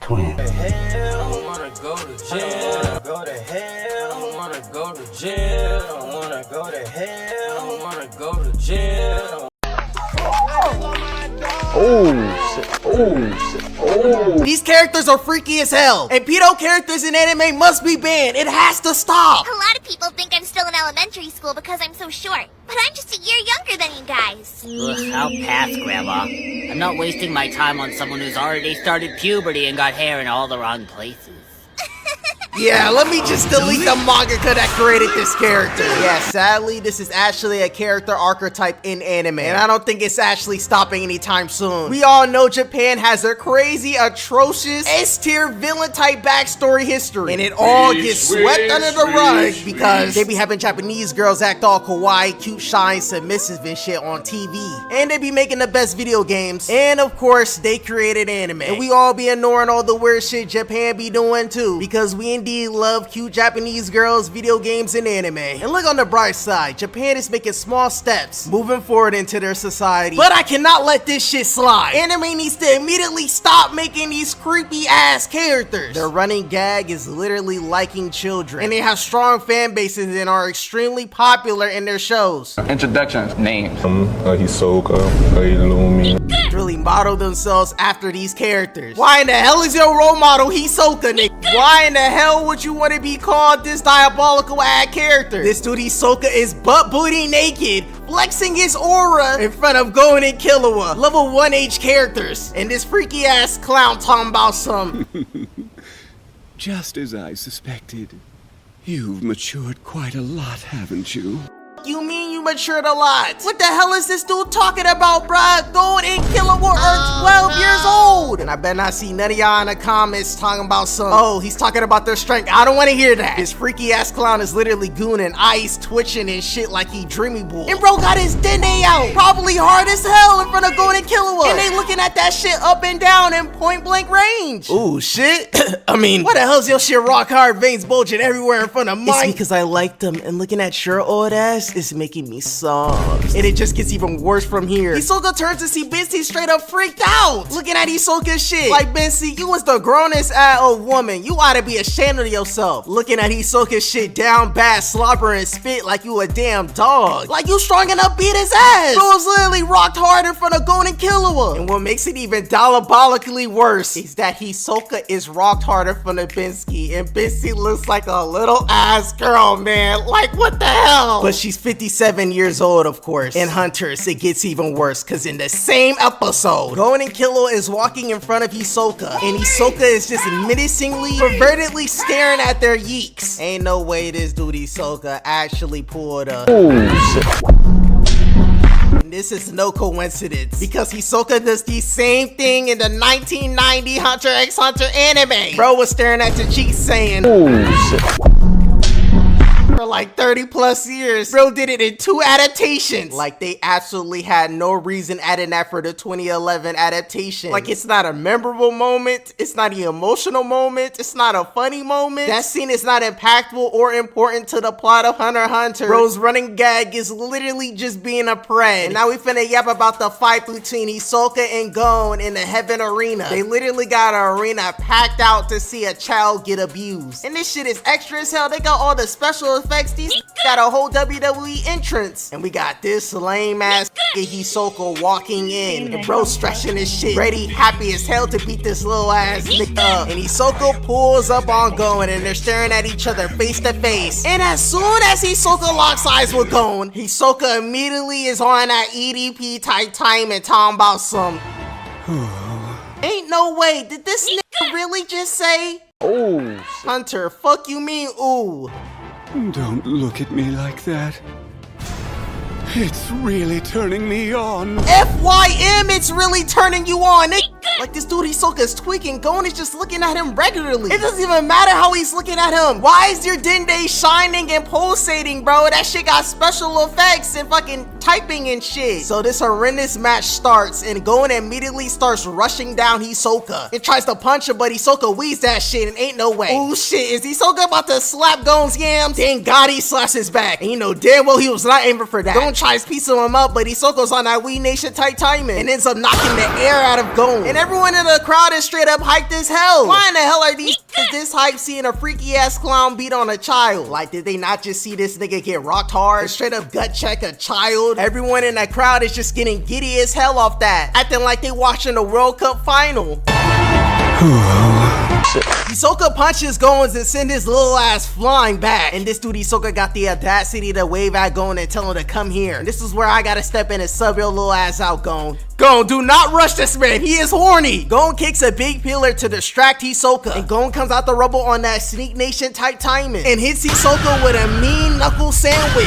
twins. I wanna go to jail. Go to hell. I wanna go to jail. I wanna go to hell. I wanna go to jail. These characters are freaky as hell, and pedo characters in anime must be banned. It has to stop. A lot of people think I'm still in elementary school because I'm so short, but I'm just a year younger than you guys. Ugh, I'll pass, Grandma. I'm not wasting my time on someone who's already started puberty and got hair in all the wrong places. Yeah, let me just delete the mangaka that created this character. Yeah, sadly, this is actually a character archetype in anime, and I don't think it's actually stopping anytime soon. We all know Japan has a crazy, atrocious, S-tier villain type backstory history, and it all gets swept under the rug because they be having Japanese girls act all kawaii, cute, shy, and submissive and shit on TV, and they be making the best video games, and of course, they created anime, and we all be ignoring all the weird shit Japan be doing too, because we indeed love cute Japanese girls, video games, and anime. And look on the bright side, Japan is making small steps, moving forward into their society. But I cannot let this shit slide. Anime needs to immediately stop making these creepy ass characters. Their running gag is literally liking children, and they have strong fan bases and are extremely popular in their shows. Introduction names. Hisoka, Illumi. Really model themselves after these characters. Why in the hell is your role model Hisoka, nigga? Why in the hell would you want to be called this diabolical ad character? This dude Hisoka is butt booty naked, flexing his aura in front of Gon and Killua, level 1H characters, and this freaky ass clown talking about some. Just as I suspected. You've matured quite a lot, haven't you? You mean you matured a lot? What the hell is this dude talking about, bruh? Gon and Killua are 12 years old. And I better not see none of y'all in the comments talking about some, oh, he's talking about their strength. I don't want to hear that. This freaky ass clown is literally gooning, eyes twitching and shit like he dreamy boy. And bro got his dene out, probably hard as hell in front of Gon and Killua. And they looking at that shit up and down in point blank range. Ooh, shit. I mean, why the hell's your shit rock hard, veins bulging everywhere in front of mine? It's because I like them, and looking at your old ass is making me sob. And it just gets even worse from here. Hisoka turns to see Bensy straight up freaked out, looking at Hisoka's shit. Like, Bensy, you was the grownest adult woman. You ought to be ashamed of yourself. Looking at Hisoka's shit down bad, slobber and spit like you a damn dog. Like you strong enough beat his ass. Bro was literally rocked hard in front of Gon and Killua. And what makes it even diabolically worse is that Hisoka is rocked hard in front of Bensky, and Bensy looks like a little ass girl, man. Like, what the hell? But she's 57 years old, of course. In Hunters, it gets even worse, because in the same episode, Gon and Killua is walking in front of Hisoka, and Hisoka is just menacingly, pervertedly staring at their yeeks. Ain't no way this dude Hisoka actually pulled a... And this is no coincidence, because Hisoka does the same thing in the 1990 Hunter x Hunter anime. Bro was staring at the cheeks saying, for like 30 plus years. Bro did it in 2 adaptations. Like, they absolutely had no reason adding that for the 2011 adaptation. Like, it's not a memorable moment. It's not an emotional moment. It's not a funny moment. That scene is not impactful or important to the plot of Hunter x Hunter. Bro's running gag is literally just being a pred. And now we finna yap about the fight between Hisoka and Gon in the Heaven Arena. They literally got an arena packed out to see a child get abused. And this shit is extra as hell. They got all the special effects. These got a whole WWE entrance. And we got this lame ass Hisoka walking in. And bro stretching his shit, ready, happy as hell to beat this little ass nigga up. And Hisoka pulls up on Gon, and they're staring at each other face to face. And as soon as Hisoka locks eyes with Gon, Hisoka immediately is on that EDP type time and talking about some... Ain't no way, did this nigga really just say? Ooh. Hunter, fuck you mean ooh? Don't look at me like that. It's really turning me on. FYM, it's really turning you on. Like, this dude Hisoka is tweaking. Gon is just looking at him regularly. It doesn't even matter how he's looking at him. Why is your Dende shining and pulsating, bro? That shit got special effects and fucking typing and shit. So this horrendous match starts, and Gon immediately starts rushing down Hisoka and tries to punch him, but Hisoka weaves that shit and ain't no way. Oh shit, is Hisoka about to slap Gon's yams? Thank God he slaps his back. And you know damn well he was not aiming for that. Gon tries piecing him up, but Hisoka's on that We Nation tight timing and ends up knocking the air out of Gon. And everyone in the crowd is straight up hyped as hell. Why in the hell are these this hype seeing a freaky ass clown beat on a child? Like, did they not just see this nigga get rocked hard and straight up gut check a child? Everyone in that crowd is just getting giddy as hell off that, acting like they watching the World Cup final. Hisoka punches Gon and send his little ass flying back. And this dude Hisoka got the audacity to wave at Gon and tell him to come here. And this is where I gotta step in and sub your little ass out, Gon. Gon, do not rush this man, he is horny. Gon kicks a big pillar to distract Hisoka, and Gon comes out the rubble on that Sneak Nation type timing and hits Hisoka with a mean knuckle sandwich.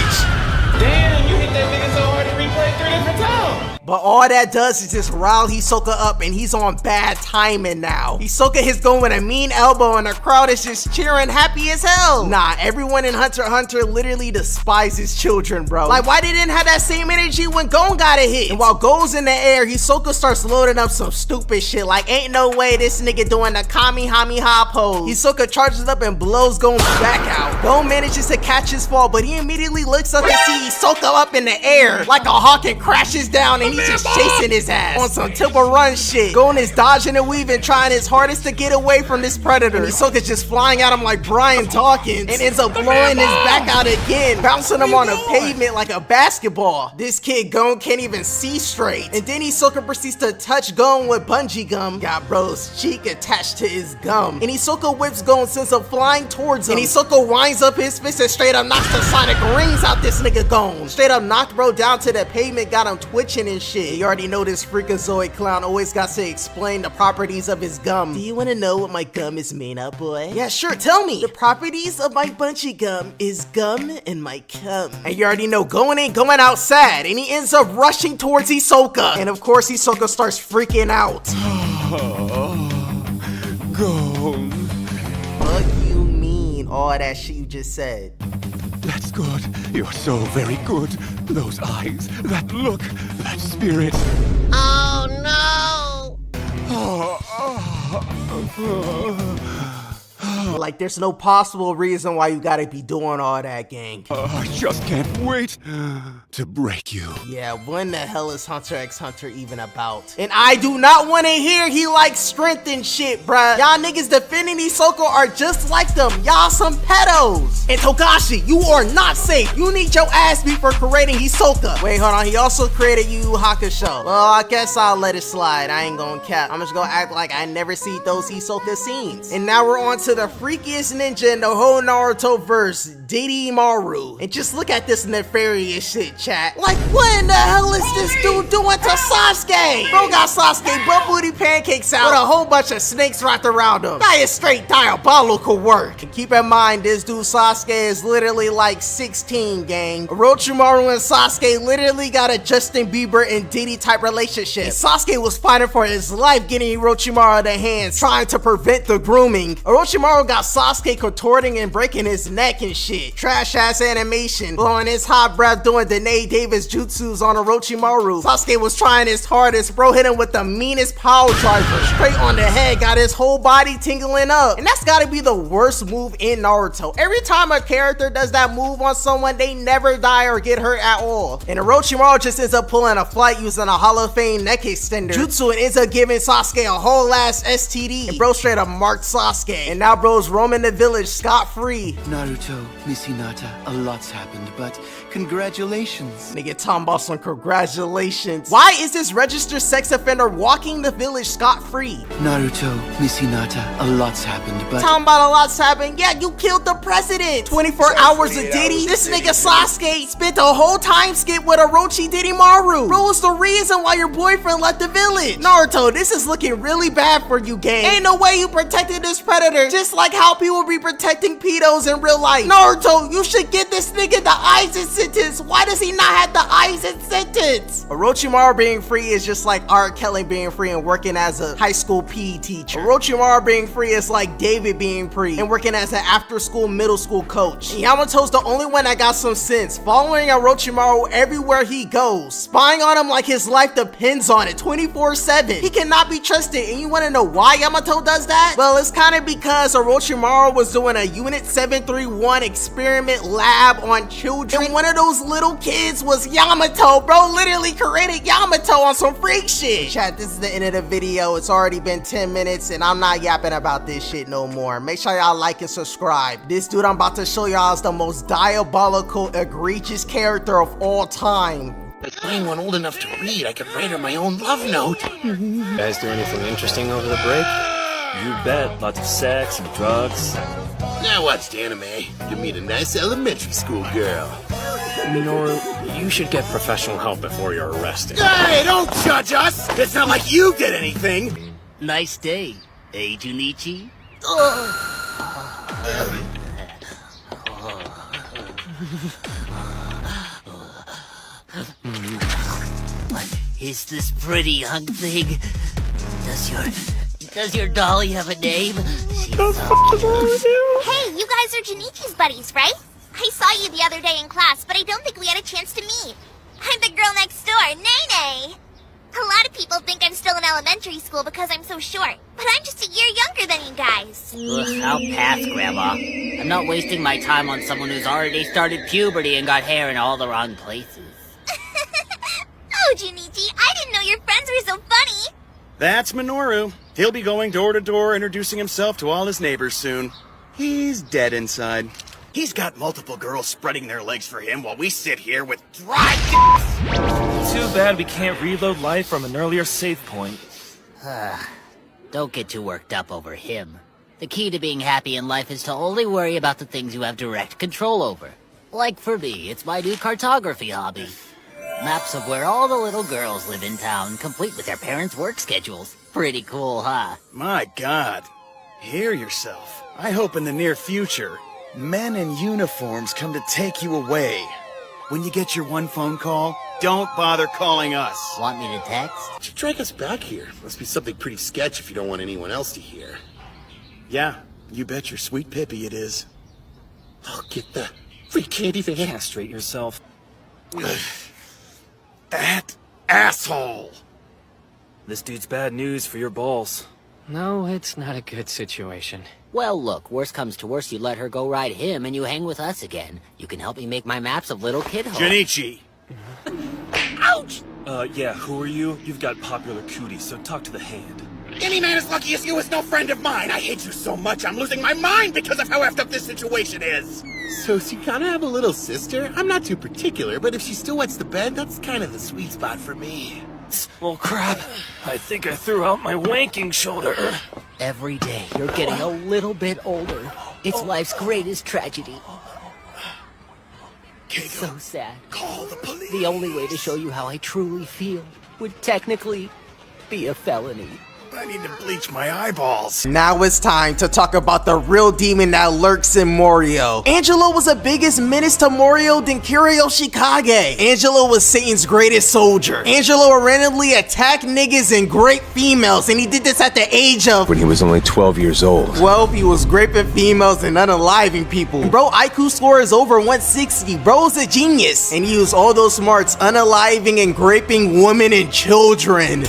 Damn, you hit that nigga so hard to replay 3 different times. But all that does is just rile Hisoka up, and he's on bad timing now. Hisoka hits Gon with a mean elbow, and the crowd is just cheering happy as hell. Nah, everyone in Hunter x Hunter literally despises children, bro. Like, why they didn't have that same energy when Gon got a hit? And while Gon's in the air, Hisoka starts loading up some stupid shit. Like, ain't no way this nigga doing the Kamehameha pose. Hisoka charges up and blows Gon's back out. Gon manages to catch his fall, but he immediately looks up and sees Hisoka up in the air like a hawk and crashes down, and he's just chasing his ass on some Temple Run shit. Gon is dodging and weaving, trying his hardest to get away from this predator. And Hisoka's just flying at him like Brian Dawkins and ends up blowing his back out again, bouncing him on the pavement like a basketball. This kid Gon can't even see straight. And then Hisoka proceeds to touch Gon with bungee gum. Got bro's cheek attached to his gum. And Hisoka whips Gon, sends him flying towards him. And Hisoka winds up his fist and straight up knocks the sonic rings out this nigga Gon. Straight up knocked bro down to the pavement, got him twitching and shit. You already know this freakazoid clown always got to explain the properties of his gum. Do you want to know what my gum is made of, boy? Yeah, sure, tell me. The properties of my bungee gum is gum and my cum. And you already know Gon ain't going out sad, and he ends up rushing towards Hisoka. And of course, Hisoka starts freaking out. Gon. What you mean, all that shit you just said? That's good. You're so very good. Those eyes, that look, that spirit. Oh no! Like, there's no possible reason why you gotta be doing all that, gang. I just can't wait to break you. Yeah, when the hell is Hunter x Hunter even about? And I do not want to hear he likes strength and shit, bruh. Y'all niggas defending Hisoka are just like them. Y'all some pedos. And Togashi, you are not safe. You need your ass beat for creating Hisoka. Wait, hold on. He also created Yu Yu Hakusho. Well, I guess I'll let it slide. I ain't gonna cap. I'm just gonna act like I never see those Hisoka scenes. And now we're on to the freakiest ninja in the whole Naruto verse, Diddy Maru. And just look at this nefarious shit, chat. Like, what in the hell is this dude doing to Sasuke? Bro got Sasuke butt booty pancakes out with a whole bunch of snakes wrapped around him. That is straight diabolical work. And keep in mind, this dude Sasuke is literally like 16, gang. Orochimaru and Sasuke literally got a Justin Bieber and Diddy type relationship. And Sasuke was fighting for his life getting Orochimaru the hands, trying to prevent the grooming. Orochimaru got Sasuke contorting and breaking his neck and shit. Trash ass animation, blowing his hot breath doing Danae Davis jutsus on Orochimaru. Sasuke was trying his hardest, bro hit him with the meanest power driver, straight on the head, got his whole body tingling up. And that's gotta be the worst move in Naruto. Every time a character does that move on someone, they never die or get hurt at all. And Orochimaru just ends up pulling a flight using a Hall of Fame neck extender jutsu and ends up giving Sasuke a whole ass STD. And bro straight up marked Sasuke. And now bro's roaming the village scot-free. Naruto, Miss Hinata, a lot's happened, but congratulations. Nigga talking about some congratulations. Why is this registered sex offender walking the village scot-free? Naruto, Miss Hinata, a lot's happened, but Talking about a lot's happened. Yeah, you killed the president. 24 hours of Diddy. This nigga Sasuke spent a whole time skip with Orochi Diddy Maru. Bro, what's the reason why your boyfriend left the village? Naruto, this is looking really bad for you, gang. Ain't no way you protected this predator, just like how people be protecting pedos in real life. Naruto, you should get this nigga the eyes and sentence? Why does he not have the Aizen sentence? Orochimaru being free is just like R. Kelly being free and working as a high school PE teacher. Orochimaru being free is like David being free and working as an after-school middle school coach. And Yamato's the only one that got some sense, following Orochimaru everywhere he goes, spying on him like his life depends on it 24/7. He cannot be trusted, and you want to know why Yamato does that? Well, it's kind of because Orochimaru was doing a Unit 731 experiment lab on children, and one of those little kids was Yamato. Bro literally created Yamato on some freak shit. Chat, this is the end of the video. It's already been 10 minutes, and I'm not yapping about this shit no more. Make sure y'all like and subscribe. This dude I'm about to show y'all is the most diabolical, egregious character of all time. If anyone old enough to read, I could write her my own love note. You guys do anything interesting over the break? You bet. Lots of sex and drugs. I watched anime. You meet a nice elementary school girl. Minoru, you should get professional help before you're arrested. Hey, don't judge us! It's not like you did anything! Nice day, eh, Junichi? What is this pretty young thing? Does your dolly have a name? She's so Hey, you guys are Junichi's buddies, right? I saw you the other day in class, but I don't think we had a chance to meet. I'm the girl next door, Nene. A lot of people think I'm still in elementary school because I'm so short, but I'm just a year younger than you guys. Ugh, I'll pass, Grandma. I'm not wasting my time on someone who's already started puberty and got hair in all the wrong places. Oh, Junichi, I didn't know your friends were so funny. That's Minoru. He'll be going door to door introducing himself to all his neighbors soon. He's dead inside. He's got multiple girls spreading their legs for him while we sit here with dry dicks. Too bad we can't reload life from an earlier save point. Don't get too worked up over him. The key to being happy in life is to only worry about the things you have direct control over. Like for me, it's my new cartography hobby. Maps of where all the little girls live in town, complete with their parents' work schedules. Pretty cool, huh? My God. Hear yourself. I hope in the near future, men in uniforms come to take you away. When you get your one phone call, don't bother calling us. Want me to text? You drag us back here. Must be something pretty sketch if you don't want anyone else to hear. Yeah, you bet your sweet Pippi it is. Oh, get the free candy thing. Castrate yourself. That asshole! This dude's bad news for your balls. No, it's not a good situation. Well, look, worst comes to worst, you let her go ride him and you hang with us again. You can help me make my maps of little kid homes. Junichi! Ouch! Yeah, who are you? You've got popular cooties, so talk to the hand. Any man as lucky as you is no friend of mine. I hate you so much, I'm losing my mind because of how effed up this situation is. So she gotta have a little sister? I'm not too particular, but if she still wets the bed, that's kind of the sweet spot for me. Well, crap. I think I threw out my wanking shoulder. Every day, you're getting a little bit older. It's life's greatest tragedy. So sad. Call the police. The only way to show you how I truly feel would technically be a felony. I need to bleach my eyeballs. Now it's time to talk about the real demon that lurks in Morio. Angelo was the biggest menace to Morio than Kiryu Shikage. Angelo was Satan's greatest soldier. Angelo would randomly attack niggas and grape females, and he did this at the age of... When he was only 12 years old. 12, he was raping females and unaliving people. Bro, IQ score is over 160. Bro's a genius. And he used all those smarts unaliving and raping women and children.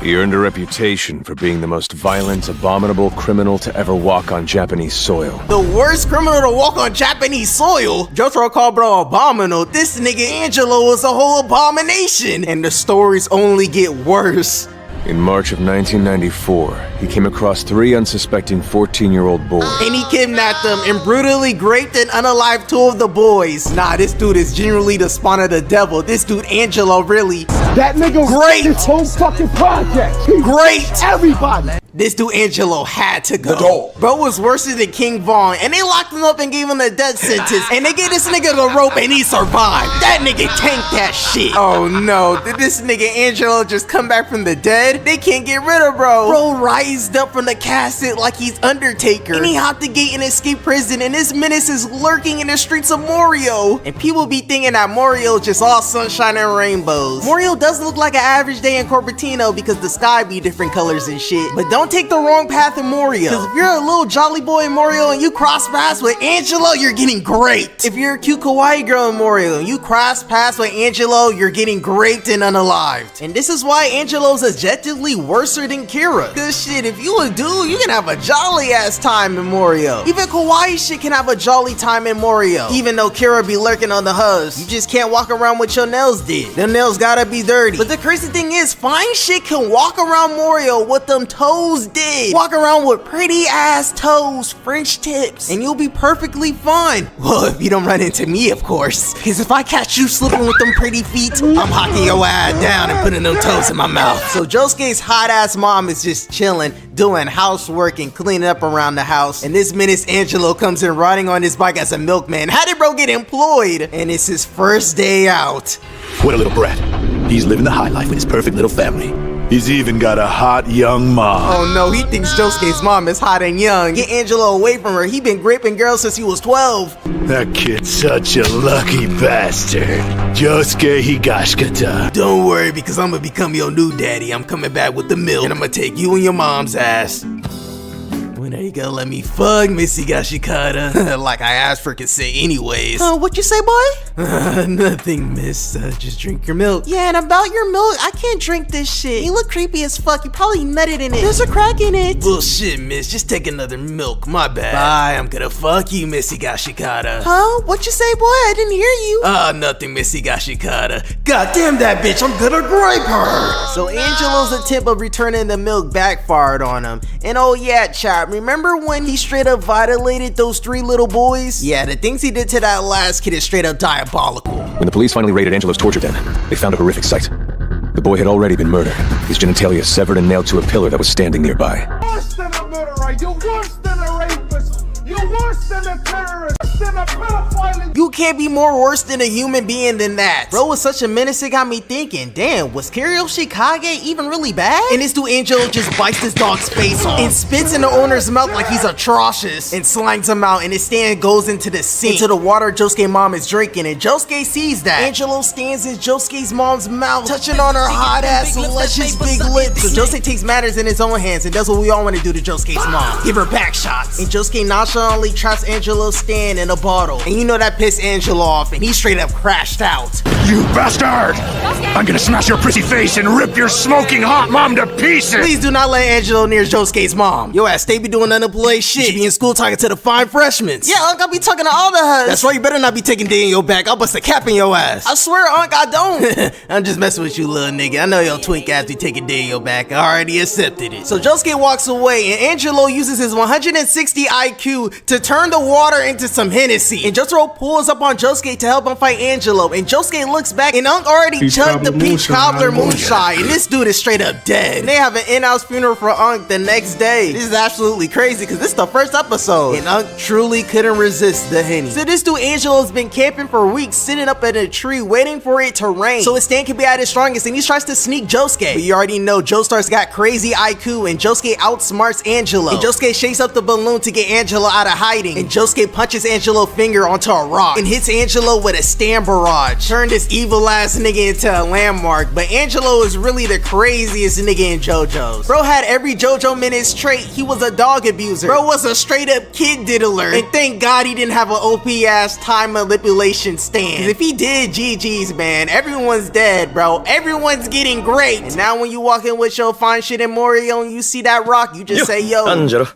He earned a reputation for being the most violent, abominable criminal to ever walk on Japanese soil. The worst criminal to walk on Japanese soil? Jotaro called bro abominable. This nigga Angelo was a whole abomination. And the stories only get worse. In March of 1994, he came across 3 unsuspecting 14-year-old boys. And he kidnapped them and brutally raped and unalived 2 of the boys. Nah, this dude is genuinely the spawn of the devil. This dude Angelo really... That nigga great! This whole fucking project! Great! Everybody! This dude Angelo had to go. The door. Bro was worse than King Vaughn, and they locked him up and gave him a death sentence, and they gave this nigga the rope and he survived. That nigga tanked that shit. Oh no, did this nigga Angelo just come back from the dead? They can't get rid of bro. Bro rised up from the casket like he's Undertaker, and he hopped the gate and escaped prison, and this menace is lurking in the streets of Morio. And people be thinking that Morio is just all sunshine and rainbows. Morio does look like an average day in Cupertino because the sky be different colors and shit, but don't take the wrong path in Morio, because if you're a little jolly boy in Morio and you cross paths with Angelo, you're getting raped. If you're a cute kawaii girl in Morio and you cross paths with Angelo, you're getting raped and unalived. And this is why Angelo's objectively worse than Kira. Cause shit, if you a dude, you can have a jolly ass time in Morio. Even kawaii shit can have a jolly time in Morio. Even though Kira be lurking on the huzz, you just can't walk around with your nails did. Them nails gotta be dirty. But the crazy thing is, fine shit can walk around Morio with them toes did. Walk around with pretty ass toes, French tips, and you'll be perfectly fine. Well, if you don't run into me, of course. Cause if I catch you slipping with them pretty feet, I'm hocking your ass down and putting them toes in my mouth. So Josuke's hot ass mom is just chilling, doing housework and cleaning up around the house. And this menace Angelo comes in riding on his bike as a milkman. How did bro get employed? And it's his first day out. What a little brat. He's living the high life with his perfect little family. He's even got a hot young mom. Oh no, he thinks Josuke's mom is hot and young. Get Angelo away from her. He been raping girls since he was 12. That kid's such a lucky bastard. Josuke Higashikata. Don't worry, because I'm gonna become your new daddy. I'm coming back with the milk, and I'm gonna take you and your mom's ass. When are you gonna let me fuck, Miss Higashikata? Like I asked for consent anyways. What you say, boy? Nothing, miss. Just drink your milk. Yeah, and about your milk, I can't drink this shit. You look creepy as fuck. You probably nutted in it. There's a crack in it. Bullshit, miss. Just take another milk. My bad. Bye. I'm gonna fuck you, Miss Higashikata. Huh? What you say, boy? I didn't hear you. Nothing, Miss Higashikata. God damn that bitch. I'm gonna grape her. So Angelo's attempt of returning the milk backfired on him. And oh yeah, chap, remember when he straight up violated those 3 little boys? Yeah, the things he did to that last kid is straight up diabolical. When the police finally raided Angelo's torture den, they found a horrific sight. The boy had already been murdered, his genitalia severed and nailed to a pillar that was standing nearby. Worse than a murderer, you're worse than a rapist, you're worse than a terrorist, than a pedophile. You can't be more worse than a human being than that. Bro was such a menace, it got me thinking, damn, was Kyoryoshi Kage even really bad? And this dude Angelo just bites this dog's face off and spits in the owner's mouth like he's atrocious and slimes him out, and his stand goes into the sink, into the water Josuke's mom is drinking, and Josuke sees that. Angelo stands in Josuke's mom's mouth, touching on her hot ass luscious big lips. So Josuke takes matters in his own hands and does what we all want to do to Josuke's mom. Give her back shots. And Josuke nonchalantly traps Angelo's stand in a bottle. And you know that pissed Angelo off, and he straight up crashed out. You bastard! I'm gonna smash your pretty face and rip your smoking hot mom to pieces! Please do not let Angelo near Josuke's mom. Yo ass, they be doing unemployed shit. You should be in school talking to the fine freshmen. Yeah, Unc, I'll be talking to all the huzz. That's why you better not be taking D in your back. I'll bust a cap in your ass. I swear, Unc, I don't. I'm just messing with you, little nigga. I know your twink ass be taking D in your back. I already accepted it. So Josuke walks away, and Angelo uses his 160 IQ to turn the water into some Hennessy. And Jotaro pulls up on Josuke to help him fight Angelo. And Josuke looks back, and Unc already chugged the peach cobbler moonshine. And this dude is straight up dead. And they have an in-house funeral for Unc the next day. This is absolutely crazy, because this is the first episode. And Unc truly couldn't resist the Henny. So this dude Angelo's been camping for weeks, sitting up in a tree, waiting for it to rain, so his stand can be at his strongest, and he tries to sneak Josuke. But you already know Joestar's got crazy IQ, and Josuke outsmarts Angelo. And Josuke shakes up the balloon to get Angelo out of hiding. And Josuke punches Angelo's finger onto a rock and hits Angelo with a stand barrage. Turn this evil ass nigga into a landmark. But Angelo is really the craziest nigga in JoJo's. Bro had every JoJo Menace trait. He was a dog abuser. Bro was a straight up kid diddler. And thank God he didn't have an OP ass time manipulation stand. Cause if he did, GG's, man. Everyone's dead, bro. Everyone's getting great. And now when you walk in with your fine shit in Morio and you see that rock, you just say, yo. Angelo.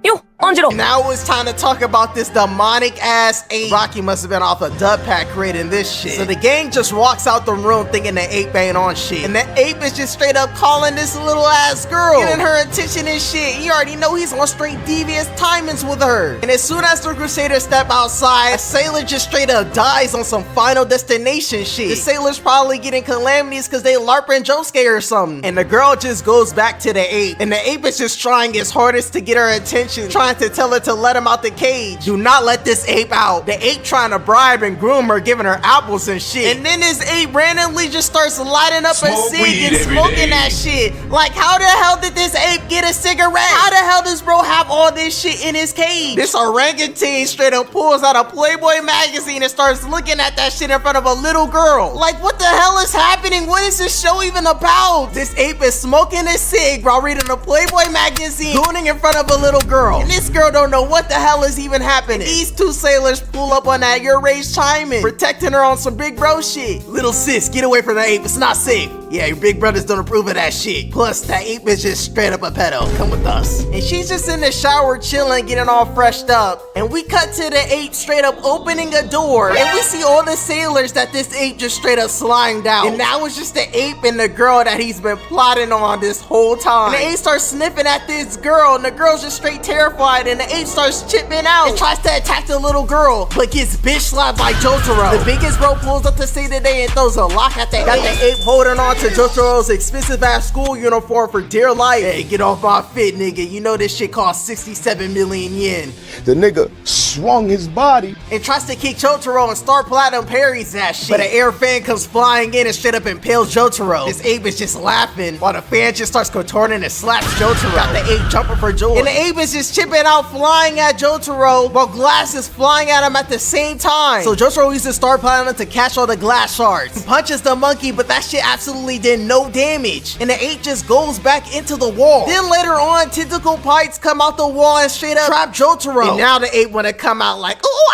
Yo, Now it's time to talk about this demonic ass ape. Rocky must have been off a dub pack creating this shit. So the gang just walks out the room thinking the ape ain't on shit. And the ape is just straight up calling this little ass girl, getting her attention and shit. You already know he's on straight devious timings with her. And as soon as the Crusaders step outside, a sailor just straight up dies on some Final Destination shit. The sailor's probably getting calamities because they LARPing Josuke or something. And the girl just goes back to the ape. And the ape is just trying his hardest to get her attention, trying to tell her to let him out the cage. Do not let this ape out. The ape trying to bribe and groom her, giving her apples and shit. And then this ape randomly just starts lighting up a cig and smoking that shit. Like, how the hell did this ape get a cigarette? How the hell does bro have all this shit in his cage? This orangutan straight up pulls out a Playboy magazine and starts looking at that shit in front of a little girl. Like, what the hell is happening? What is this show even about? This ape is smoking a cig while reading a Playboy magazine, gooning in front of a little girl. And this girl don't know what the hell is even happening. These two sailors pull up on that your race chiming, protecting her on some big bro shit. Little sis, get away from the ape. It's not safe. Yeah, your big brothers don't approve of that shit. Plus, that ape is just straight up a pedo. Come with us. And she's just in the shower chilling, getting all freshed up. And we cut to the ape straight up opening a door. And we see all the sailors that this ape just straight up sliding out. And now it's just the ape and the girl that he's been plotting on this whole time. And the ape starts sniffing at this girl, and the girl's just straight terrified. And the ape starts chipping out and tries to attack the little girl, but gets bitch slapped by Jotaro. The biggest bro pulls up to say the day and throws a lock at the ape. Got the ape holding on to Jotaro's expensive ass school uniform for dear life. Hey, get off my fit, nigga. You know this shit costs 67 million yen. The nigga swung his body and tries to kick Jotaro, and Star Platinum parries that shit. But an air fan comes flying in and straight up impales Jotaro. This ape is just laughing while the fan just starts contorting and slaps Jotaro. Got the ape jumping for joy. And the ape is just chipping out, flying at Jotaro while glass is flying at him at the same time. So Jotaro uses Star Platinum to catch all the glass shards. He punches the monkey, but that shit absolutely did no damage. And the ape just goes back into the wall. Then later on, tentacle bites come out the wall and straight up trap Jotaro. And now the ape wanna come out like, ooh,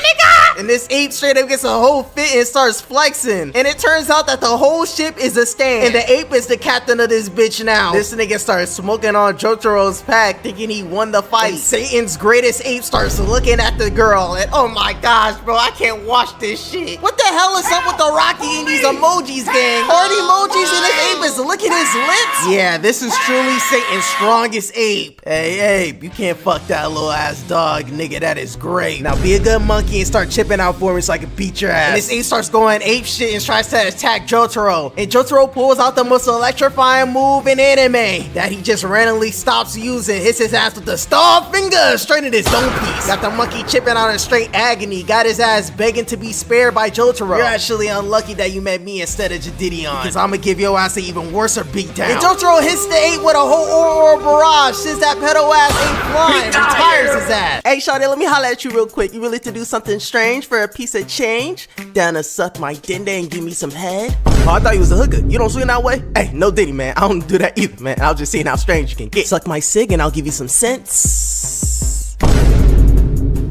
nigga! And this ape straight up gets a whole fit and starts flexing. And it turns out that the whole ship is a stand. And the ape is the captain of this bitch now. This nigga starts smoking on Jotaro's pack, thinking he won the fight. And Satan's greatest ape starts looking at the girl. And oh my gosh, bro, I can't watch this shit. What the hell is up with the Rocky and these emojis, gang? Heart emojis, and this ape is licking his lips? Yeah, this is truly Satan's strongest ape. Hey, ape, you can't fuck that little ass dog, nigga. That is great. Now be a good monkey and start chipping out for me so I can beat your ass. And this ape starts going ape shit and tries to attack Jotaro. And Jotaro pulls out the most electrifying move in anime that he just randomly stops using. Hits his ass with the star finger straight in his dome piece. Got the monkey chipping out in straight agony. Got his ass begging to be spared by Jotaro. You're actually unlucky that you met me instead of Tyjolion, because I'ma give your ass an even worse beatdown. And Jotaro hits the ape with a whole Aurora barrage since that pedo ass ain't flying and retires his ass. Hey, Shawty, let me holler at you real quick. You willing to do something strange for a piece of change? Down to suck my dende and give me some head? Oh, I thought you was a hooker. You don't swing that way? Hey, no diddy, man. I don't do that either, man. I was just seeing how strange you can get. Suck my cig and I'll give you some sense.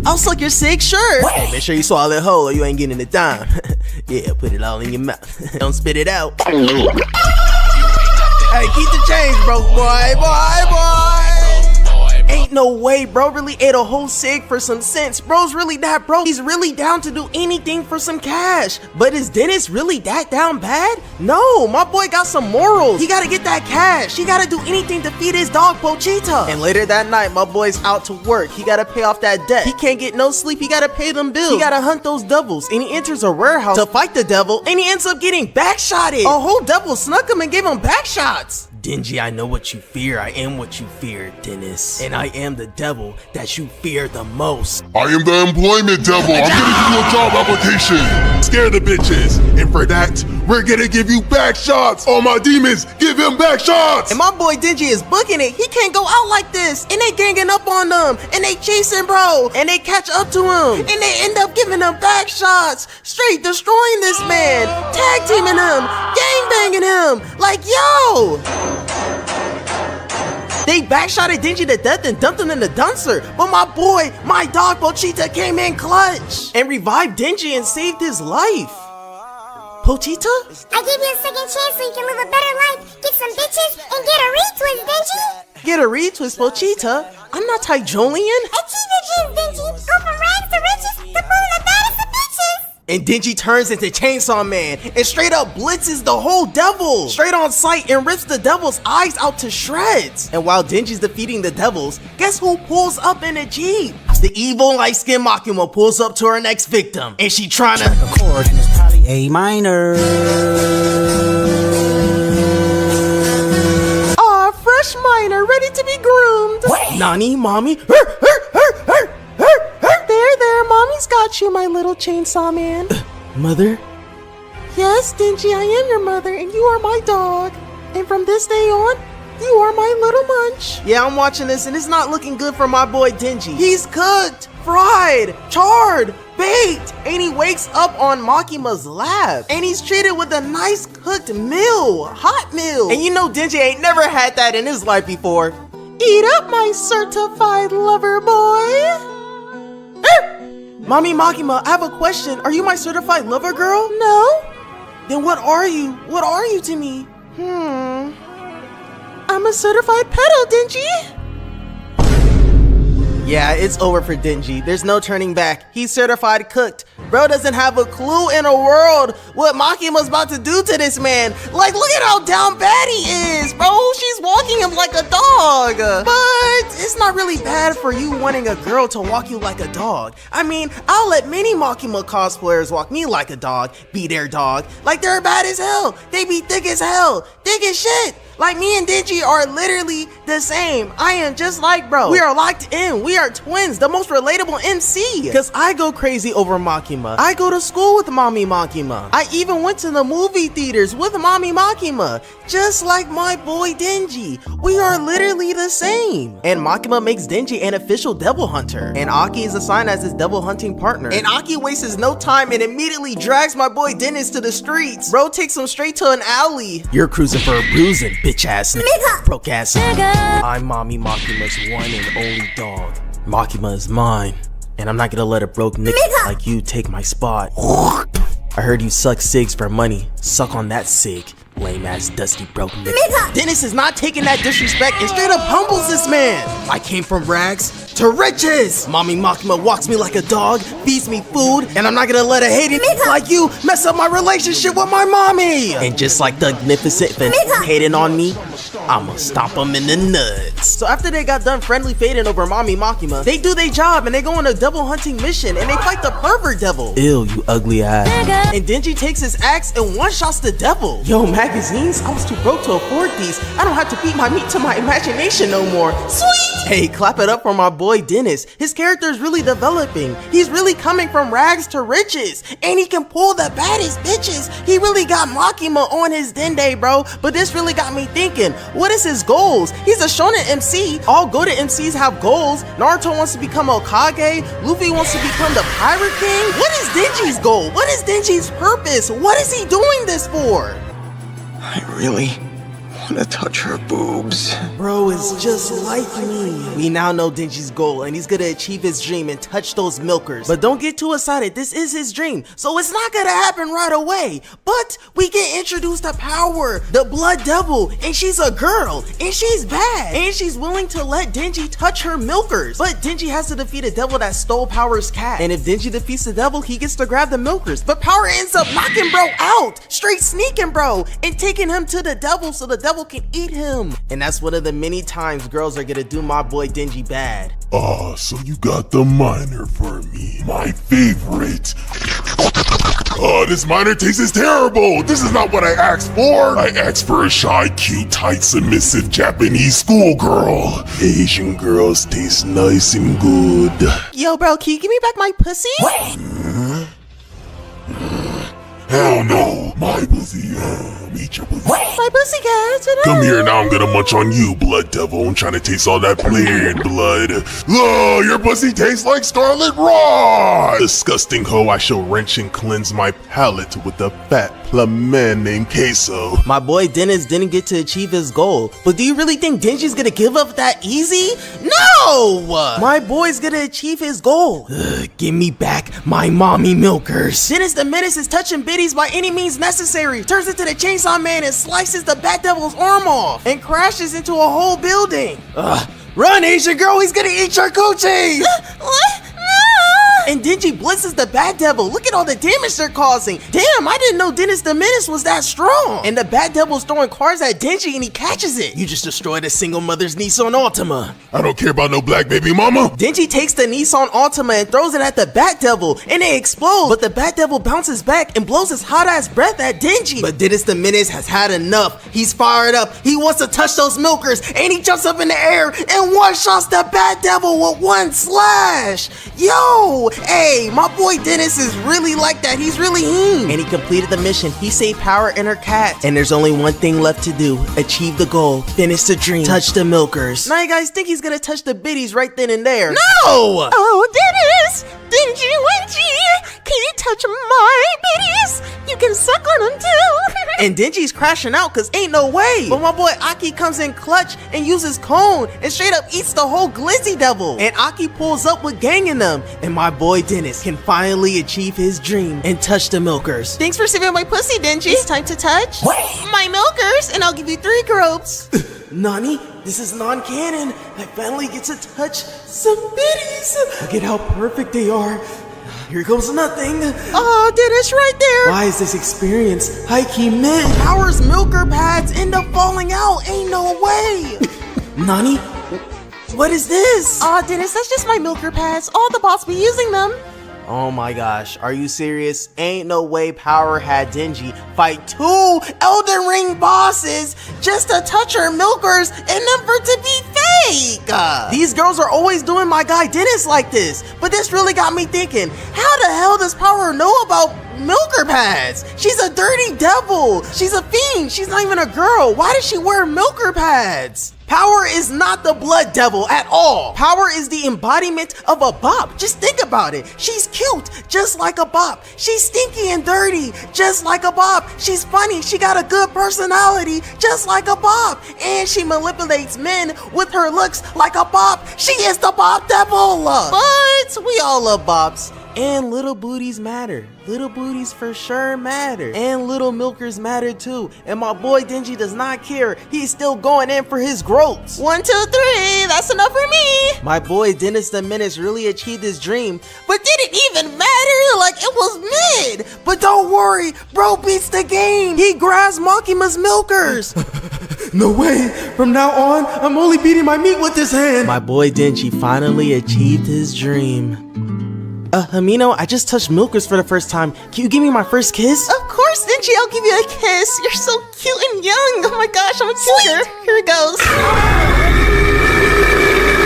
I'll suck your cig, sure. Hey, make sure you swallow that whole or you ain't getting it down. Yeah, put it all in your mouth. Don't spit it out. Hey, keep the change, bro, boy. Ain't no way bro really ate a whole cig for some sense. Bro's really that broke. He's really down to do anything for some cash. But is Dennis really that down bad? No, my boy got some morals. He gotta get that cash. He gotta do anything to feed his dog Pochita. And later that night, my boy's out to work. He gotta pay off that debt. He can't get no sleep. He gotta pay them bills. He gotta hunt those devils. And he enters a warehouse to fight the devil. And he ends up getting backshotted. A whole devil snuck him and gave him backshots. Dingy, I know what you fear. I am what you fear, Dennis. And I am the devil that you fear the most. I am the employment devil. I'm gonna give you a job application. Scare the bitches. And for that, we're gonna give you back shots. All my demons, give him back shots. And my boy Dingy is booking it. He can't go out like this. And they ganging up on them. And they chasing bro. And they catch up to him. And they end up giving him back shots. Straight destroying this man. Tag teaming him. Gang banging him. Like, yo. They backshotted Dingy to death and dumped him in the dumpster. But my boy, my dog Pochita came in clutch and revived Dingy and saved his life. Pochita? I give you a second chance so you can live a better life, get some bitches, and get a retwist, Dingy. Get a retwist, Pochita? I'm not Tyjolion. Achieve your dreams, Dingy. Go from rags to riches, to fool the baddest of bitches. And Dingy turns into Chainsaw Man and straight up blitzes the whole devil straight on sight and rips the devil's eyes out to shreds. And while Dingy's defeating the devils, guess who pulls up in a Jeep? The evil light-skinned Makima pulls up to her next victim, and she tryna a chord and it's probably A minor. Aw, fresh minor, ready to be groomed. Wait. Nani, mommy? There, mommy's got you, my little chainsaw man. Mother? Yes, Dingy, I am your mother, and you are my dog. And from this day on, you are my little munch. Yeah, I'm watching this, and it's not looking good for my boy Dingy. He's cooked, fried, charred, baked, and he wakes up on Makima's lap. And he's treated with a nice cooked meal, hot meal. And you know Dingy ain't never had that in his life before. Eat up, my certified lover boy. Mommy Makima, I have a question. Are you my certified lover girl? No. Then what are you? What are you to me? I'm a certified pedo, Dingy. Yeah, it's over for Dingy. There's no turning back. He's certified cooked. Bro doesn't have a clue in the world what Makima's about to do to this man. Like, look at how down bad he is, bro. She's walking him like a dog. But it's not really bad for you wanting a girl to walk you like a dog. I mean, I'll let many Makima cosplayers walk me like a dog, be their dog. Like, they're bad as hell. They be thick as hell, thick as shit. Like, me and Dingy are literally the same. I am just like bro. We are locked in. We are twins, the most relatable MC. Cause I go crazy over Makima. I go to school with Mommy Makima. I even went to the movie theaters with Mommy Makima. Just like my boy Dingy. We are literally the same. And Makima makes Dingy an official devil hunter. And Aki is assigned as his devil hunting partner. And Aki wastes no time and immediately drags my boy Dennis to the streets. Bro takes him straight to an alley. You're cruising for a bruising, bitch ass nigga. Broke ass nigga. I'm Mommy Makima's one and only dog. Makima is mine. And I'm not gonna let a broke nigga like you take my spot. I heard you suck cigs for money. Suck on that cig. Lame ass dusty broke nigga. Dennis is not taking that disrespect and straight up humbles this man. I came from rags to riches. Mommy Makima walks me like a dog, feeds me food, and I'm not gonna let a hating like you mess up my relationship with my mommy. And just like the Magnificent been hating on me, I'ma stomp him in the nuts. So after they got done friendly fading over Mommy Makima, they do their job and they go on a devil hunting mission and they fight the pervert devil. Ew, you ugly ass. And Dingy takes his axe and one-shots the devil. Yo, magazines? I was too broke to afford these. I don't have to beat my meat to my imagination no more. Sweet! Hey, clap it up for my boy Dennis. His character is really developing. He's really coming from rags to riches. And he can pull the baddest bitches. He really got Makima on his dende, bro. But this really got me thinking, what is his goals? He's a shonen MC. All good MCs have goals. Naruto wants to become Hokage. Luffy wants to become the Pirate King. What is Dingy's goal? What is Dingy's purpose? What is he doing this for? I really want to touch her boobs. Bro is just like me. We now know Dingy's goal and he's gonna achieve his dream and touch those milkers. But don't get too excited, this is his dream. So it's not gonna happen right away. But we get introduced to Power, the Blood Devil, and she's a girl, and she's bad. And she's willing to let Dingy touch her milkers. But Dingy has to defeat a devil that stole Power's cat. And if Dingy defeats the devil, he gets to grab the milkers. But Power ends up knocking bro out, straight sneaking bro, and taking him to the devil so the devil can eat him. And that's one of the many times girls are gonna do my boy Dingy bad. So you got the minor for me. My favorite. This minor taste is terrible. This is not what I asked for. I asked for a shy, cute, tight, submissive Japanese schoolgirl. Asian girls taste nice and good. Yo, bro, can you give me back my pussy? Hell no. My pussy. Eat your pussy. My pussy cat. Come here, now I'm gonna munch on you, blood devil. I'm trying to taste all that played blood. Oh, your pussy tastes like scarlet raw. Disgusting hoe, I shall wrench and cleanse my palate with a fat plum man named Queso. My boy Dennis didn't get to achieve his goal, but do you really think Dingy's gonna give up that easy? No! My boy's gonna achieve his goal. Give me back my mommy milkers. Dennis the Menace is touching biddies by any means necessary, turns into the Chainsaw Man and slices the Bat Devil's arm off, and crashes into a whole building. Run, Asian girl, he's gonna eat your coochie! What? And Denji blitzes the Bat Devil. Look at all the damage they're causing. Damn, I didn't know Dennis the Menace was that strong. And the Bat Devil's throwing cars at Denji and he catches it. You just destroyed a single mother's Nissan Altima. I don't care about no black baby mama. Denji takes the Nissan Altima and throws it at the Bat Devil and it explodes. But the Bat Devil bounces back and blows his hot ass breath at Denji. But Dennis the Menace has had enough. He's fired up. He wants to touch those milkers and he jumps up in the air and one-shots the Bat Devil with one slash. Yo, hey, my boy Dennis is really like that. He's really And he completed the mission. He saved Power and her cat. And there's only one thing left to do. Achieve the goal. Finish the dream. Touch the milkers. Now you guys think he's gonna touch the biddies right then and there. No! Oh, Dennis! Denji Wenji! Can you touch my biddies? You can suck on them too! And Denji's crashing out cause ain't no way. But my boy Aki comes in clutch and uses cone and straight up eats the whole Glizzy Devil. And Aki pulls up with gang in them. And my boy Dennis can finally achieve his dream and touch the milkers. Thanks for saving my pussy, Denji. It's time to touch my milkers and I'll give you 3 gropes. Nani, this is non-canon. I finally get to touch some biddies. Look at how perfect they are. Here comes nothing. Oh, Dennis, right there. Why is this experience high-key mid? Power's milker pads end up falling out. Ain't no way. Nani? What is this? Aw, Dennis, that's just my milker pads. All the bots be using them. Oh my gosh, are you serious? Ain't no way Power had Denji fight 2 Elden Ring bosses just to touch her milkers and them for to be fake. These girls are always doing my guy Dennis like this, but this really got me thinking, how the hell does Power know about milker pads? She's a dirty devil. She's a fiend. She's not even a girl. Why does she wear milker pads? Power is not the blood devil at all. Power is the embodiment of a bop. Just think about it. She's cute, just like a bop. She's stinky and dirty, just like a bop. She's funny. She got a good personality, just like a bop. And she manipulates men with her looks like a bop. She is the bop devil. But we all love bops. And little booties matter. Little booties for sure matter. And little milkers matter too. And my boy Denji does not care. He's still going in for his gropes. 1, 2, 3, that's enough for me. My boy Dennis the Menace really achieved his dream, but did it even matter? Like it was mid. But don't worry, bro beats the game. He grabs Makima's milkers. No way. From now on, I'm only beating my meat with this hand. My boy Denji finally achieved his dream. Hamino, I just touched milkers for the first time. Can you give me my first kiss? Of course, Denji, I'll give you a kiss. You're so cute and young. Oh my gosh, I'm a cuter. Here it goes.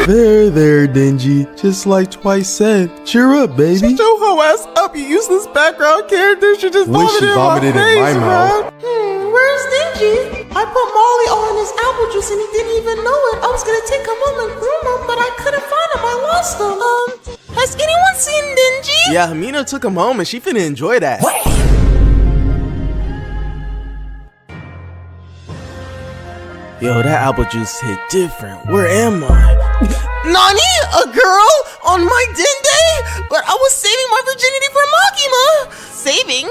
There, Denji. Just like Twice said. Cheer up, baby. Shut your hoe ass up, you useless background character. She just vomited in my mouth. Where's Denji? I put Molly all in his apple juice and he didn't even know it. I was gonna take him home and groom him, but I couldn't find him. I lost him. Has anyone seen Denji? Yeah, Hamino took him home and she finna enjoy that. Yo, that apple juice hit different. Where am I? Nani? A girl? On my Dende? But I was saving my virginity for Makima. Saving?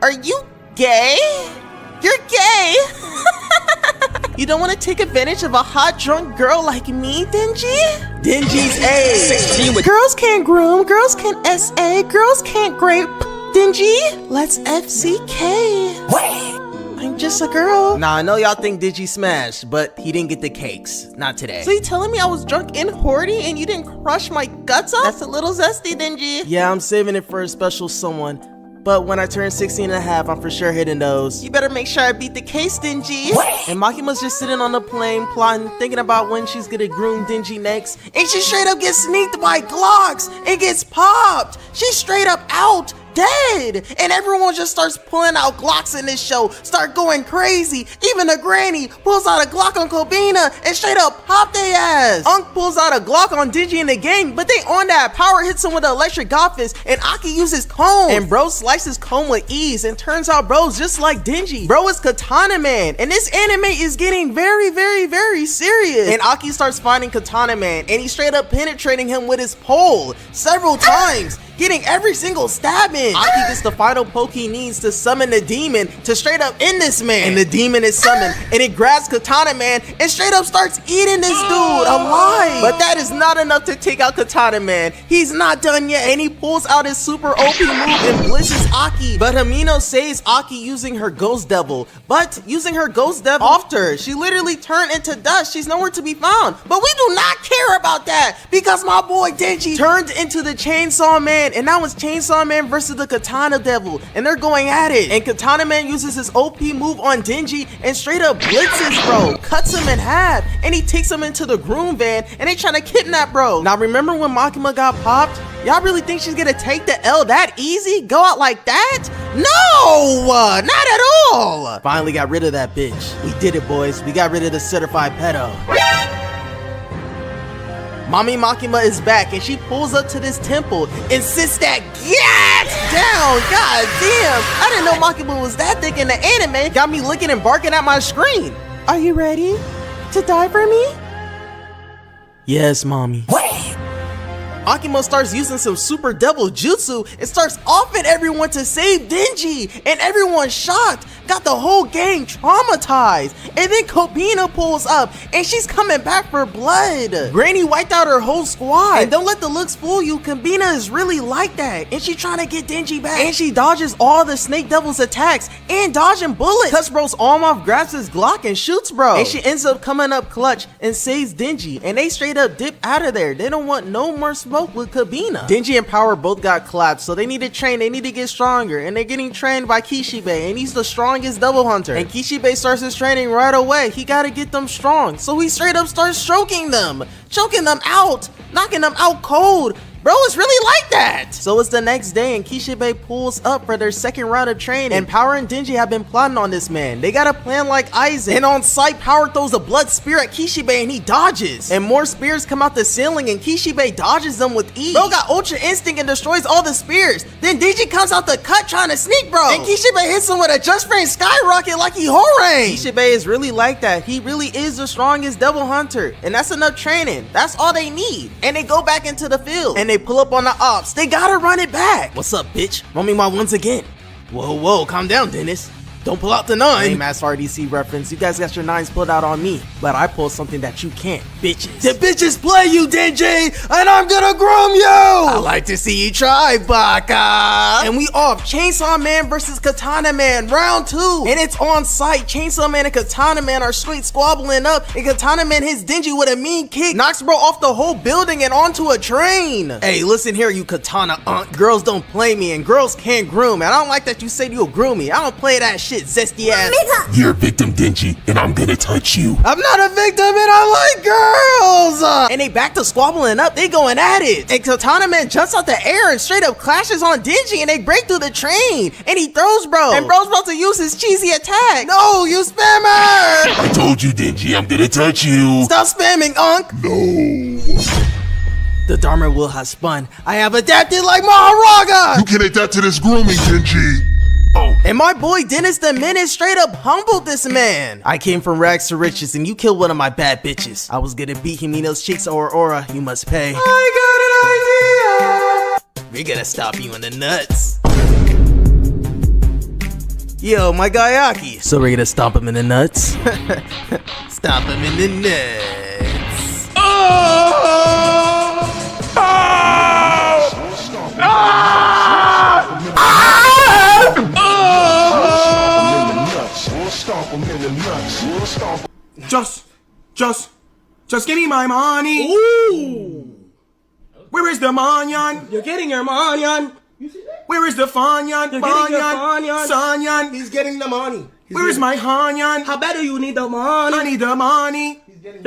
Are you gay? You're gay. You don't want to take advantage of a hot drunk girl like me, Denji? Denji's A. Girls can't groom, girls can't SA, girls can't grape. Denji, let's FCK. I'm just a girl. Nah, I know y'all think Denji smashed, but he didn't get the cakes. Not today. So you telling me I was drunk and horny and you didn't crush my guts up? That's a little zesty, Denji. Yeah, I'm saving it for a special someone. But when I turn 16 and a half, I'm for sure hitting those. You better make sure I beat the case, Denji. And Makima's just sitting on the plane, plotting, thinking about when she's gonna groom Denji next. And she straight up gets sneaked by Glocks and gets popped. She's straight up out. Dead. And everyone just starts pulling out Glocks in this show, start going crazy. Even the granny pulls out a Glock on Kobina and straight up pop their ass. Unk pulls out a Glock on Denji and the gang, but they on that. Power hits him with an electric office and Aki uses cone. And bro slices cone with ease and turns out bro's just like Denji. Bro is Katana Man and this anime is getting very, very, very serious. And Aki starts finding Katana Man and he's straight up penetrating him with his pole several times, getting every single stab in. happens? Aki gets the final poke he needs to summon the demon to straight up end this man. And the demon is summoned and it grabs Katana Man and straight up starts eating this dude alive. But that is not enough to take out Katana Man. He's not done yet and he pulls out his super OP move and blitzes Aki. But Himeno saves Aki using her Ghost Devil. But using her Ghost Devil after her, she literally turned into dust. She's nowhere to be found. But we do not care about that because my boy Denji turned into the Chainsaw Man, and now it's Chainsaw Man versus the Katana Devil, and they're going at it. And Katana Man uses his OP move on Denji and straight up blitzes bro, cuts him in half, and he takes him into the groom van, and they trying to kidnap bro. Now remember when Makima got popped? Y'all really think she's gonna take the L that easy? Go out like that? No, not at all. Finally got rid of that bitch. We did it, boys. We got rid of the certified pedo. Mommy Makima is back and she pulls up to this temple and sits that gas down. God damn. I didn't know Makima was that thick in the anime. Got me looking and barking at my screen. Are you ready to die for me? Yes, mommy. Akima starts using some super devil jutsu and starts offing everyone to save Denji, and everyone's shocked, got the whole gang traumatized. And then Kobina pulls up and she's coming back for blood. Granny wiped out her whole squad, and don't let the looks fool you, Kobina is really like that, and she trying to get Denji back, and she dodges all the Snake Devil's attacks and dodging bullets. Cuts bro's arm off, grabs his Glock and shoots bro, and she ends up coming up clutch and saves Denji, and they straight up dip out of there. They don't want no more smoke with Kobina. Denji and Power both got collapsed, so they need to train, they need to get stronger, and they're getting trained by Kishibe, and he's the strongest double hunter. And Kishibe starts his training right away. He gotta get them strong, so he straight up starts stroking them, choking them out, knocking them out cold. Bro, it's really like that. So it's the next day and Kishibe pulls up for their second round of training, and Power and Denji have been plotting on this man. They got a plan like Aizen, and on sight Power throws a blood spear at Kishibe and he dodges, and more spears come out the ceiling and Kishibe dodges them with ease. Bro got Ultra Instinct and destroys all the spears. Then Denji comes out the cut trying to sneak bro, and Kishibe hits him with a Just Frame Skyrocket like he Horang. Kishibe is really like that. He really is the strongest devil hunter, and that's enough training. That's all they need. And they go back into the field and they pull up on the ops. They gotta run it back. What's up, bitch? Roll me my ones again. Whoa, calm down, Dennis. Don't pull out the 9. Lame ass RDC reference. You guys got your 9s pulled out on me, but I pulled something that you can't. Bitches. The bitches play you, Denji, and I'm gonna groom you. I like to see you try, Baka. And we off. Chainsaw Man versus Katana Man, round 2. And it's on site. Chainsaw Man and Katana Man are straight squabbling up, and Katana Man hits Denji with a mean kick, knocks bro off the whole building and onto a train. Hey, listen here, you Katana Girls don't play me, and girls can't groom. And I don't like that you said you'll groom me. I don't play that shit. Zesty ass. You're a victim, Denji, and I'm gonna touch you. I'm not a victim and I like girls! And they back to squabbling up, they going at it. And Katana Man jumps out the air and straight up clashes on Denji, and they break through the train. And he throws bro. And bro's about to use his cheesy attack. No, you spammer! I told you, Denji, I'm gonna touch you. Stop spamming, Unk. No. The Dharma wheel has spun. I have adapted like Maharaga! You can adapt to this grooming, Denji. Oh. And my boy Dennis the Menace straight up humbled this man. I came from rags to riches and you killed one of my bad bitches. I was gonna beat Himeno's cheeks or you must pay. I got an idea. We're gonna stop you in the nuts. Yo, my guy Aki. So we're gonna stomp him in the nuts? Stomp him in the nuts. Just give me my money. Ooh. Where is the manyan? You're getting your manyan. Where is the fanyan? You're getting your fanyan. Sanyan. He's getting the money. Where is my hanyan? How bad do you need the money? I need the money.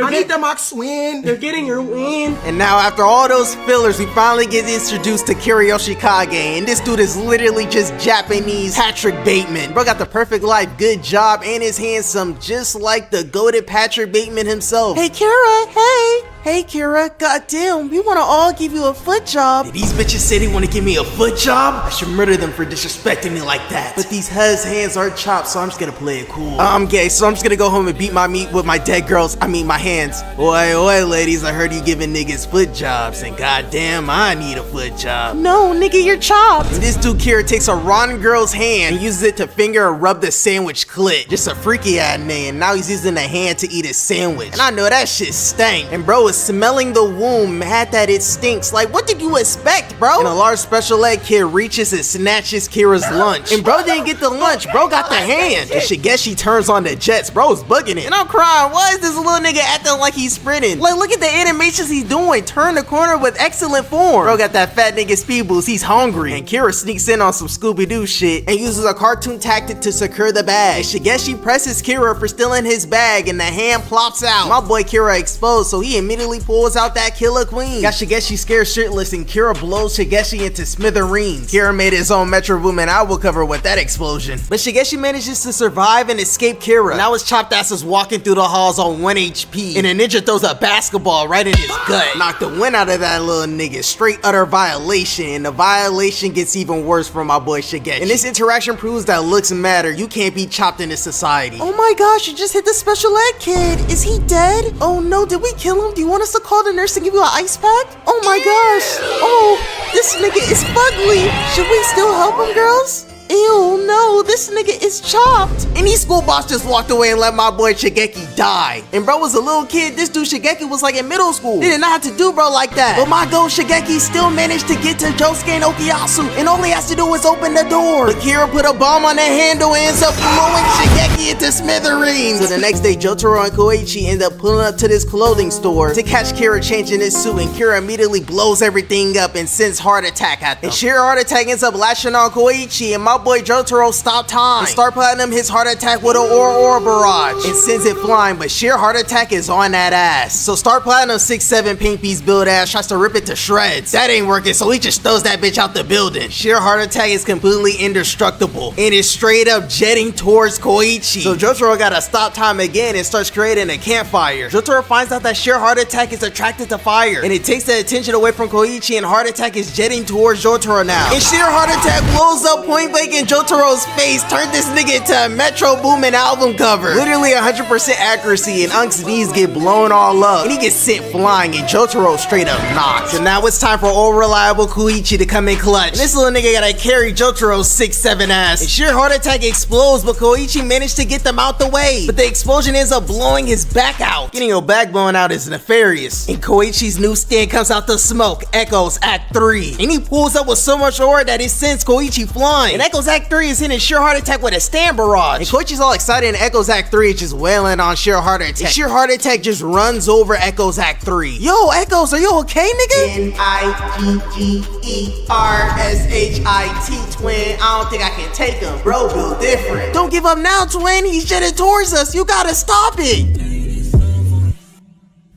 I need the max win. You're getting your win. And now after all those fillers, we finally get introduced to Kiriyoshi Kage, and this dude is literally just Japanese Patrick Bateman. Bro got the perfect life, good job, and is handsome, just like the goated Patrick Bateman himself. Hey Kira, hey. Hey Kira, goddamn, we wanna all give you a foot job. Hey, these bitches say they wanna give me a foot job? I should murder them for disrespecting me like that. But these hands aren't chopped, so I'm just gonna play it cool. I'm gay, so I'm just gonna go home and beat my meat with my dead girls. I mean my hands. Oi, ladies, I heard you giving niggas foot jobs, and goddamn, I need a foot job. No, nigga, you're chopped. And this dude Kira takes a rotten girl's hand and uses it to finger and rub the sandwich clit. Just a freaky ass nigga, and now he's using the hand to eat his sandwich. And I know that shit stank. And bro is smelling the womb, mad that it stinks. Like, what did you expect, bro? And a large special ed kid reaches and snatches Kira's lunch. And bro didn't get the lunch, bro got the hand. And Shigeshi turns on the jets, bro's bugging it. And I'm crying, why is this little nigga acting like he's sprinting? Like, look at the animations he's doing. Turn the corner with excellent form. Bro got that fat nigga speed boost, he's hungry. And Kira sneaks in on some Scooby-Doo shit and uses a cartoon tactic to secure the bag. And Shigeshi presses Kira for stealing his bag and the hand plops out. My boy Kira exposed, so he immediately pulls out that killer queen. Got Shigeshi scared shitless and Kira blows Shigeshi into smithereens. Kira made his own Metro Boomin album cover with that explosion. But Shigeshi manages to survive and escape Kira. Now his chopped ass is walking through the halls on 1 HP. And a ninja throws a basketball right in his gut. Knocked the wind out of that little nigga. Straight utter violation. And the violation gets even worse for my boy Shigeshi. And this interaction proves that looks matter. You can't be chopped in this society. Oh my gosh, you just hit the special ed kid. Is he dead? Oh no, did we kill him? Do you want us to call the nurse and give you an ice pack? Oh my gosh. Oh, this nigga is fugly. Should we still help him, girls? Ew, no, this nigga is chopped. Any school boss just walked away and let my boy Shigeki die. And bro was a little kid, this dude Shigeki was like in middle school. They did not have to do bro like that. But my go Shigeki still managed to get to Josuke and Okuyasu and all he has to do is open the door. But Kira put a bomb on the handle and ends up blowing Shigeki into smithereens. So the next day, Jotaro and Koichi end up pulling up to this clothing store to catch Kira changing his suit, and Kira immediately blows everything up and sends heart attack at them. And sheer heart attack ends up lashing on Koichi, and my boy Jotaro stop time and start Platinum his heart attack with an Aura barrage and sends it flying, but sheer heart attack is on that ass. So Star Platinum 6'7" Pink Piece build ass tries to rip it to shreds. That ain't working, so he just throws that bitch out the building. Sheer heart attack is completely indestructible and is straight up jetting towards Koichi. So Jotaro gotta stop time again and starts creating a campfire. Jotaro finds out that sheer heart attack is attracted to fire, and it takes the attention away from Koichi, and heart attack is jetting towards Jotaro now. And sheer heart attack blows up point blank in Jotaro's face, turned this nigga into a Metro Boomin album cover. Literally 100% accuracy, and Unk's knees get blown all up, and he gets sent flying, and Jotaro straight up knocked. So now it's time for old reliable Koichi to come in clutch. And this little nigga gotta carry Jotaro's 6'7" ass. And sheer heart attack explodes, but Koichi managed to get them out the way. But the explosion ends up blowing his back out. Getting your back blown out is nefarious. And Koichi's new stand comes out the smoke, Echoes Act 3. And he pulls up with so much aura that it sends Koichi flying. And Echoes Act 3 is hitting sheer heart attack with a stand barrage. And Koichi's all excited, and Echoes Act 3 is just wailing on sheer heart attack. And sheer heart attack just runs over Echoes Act 3. Yo, Echoes, are you okay, nigga? N-I-G-G-E-R-S-H-I-T, twin. I don't think I can take him. Bro, built different. Don't give up now, twin. He's jetting towards us. You gotta stop it.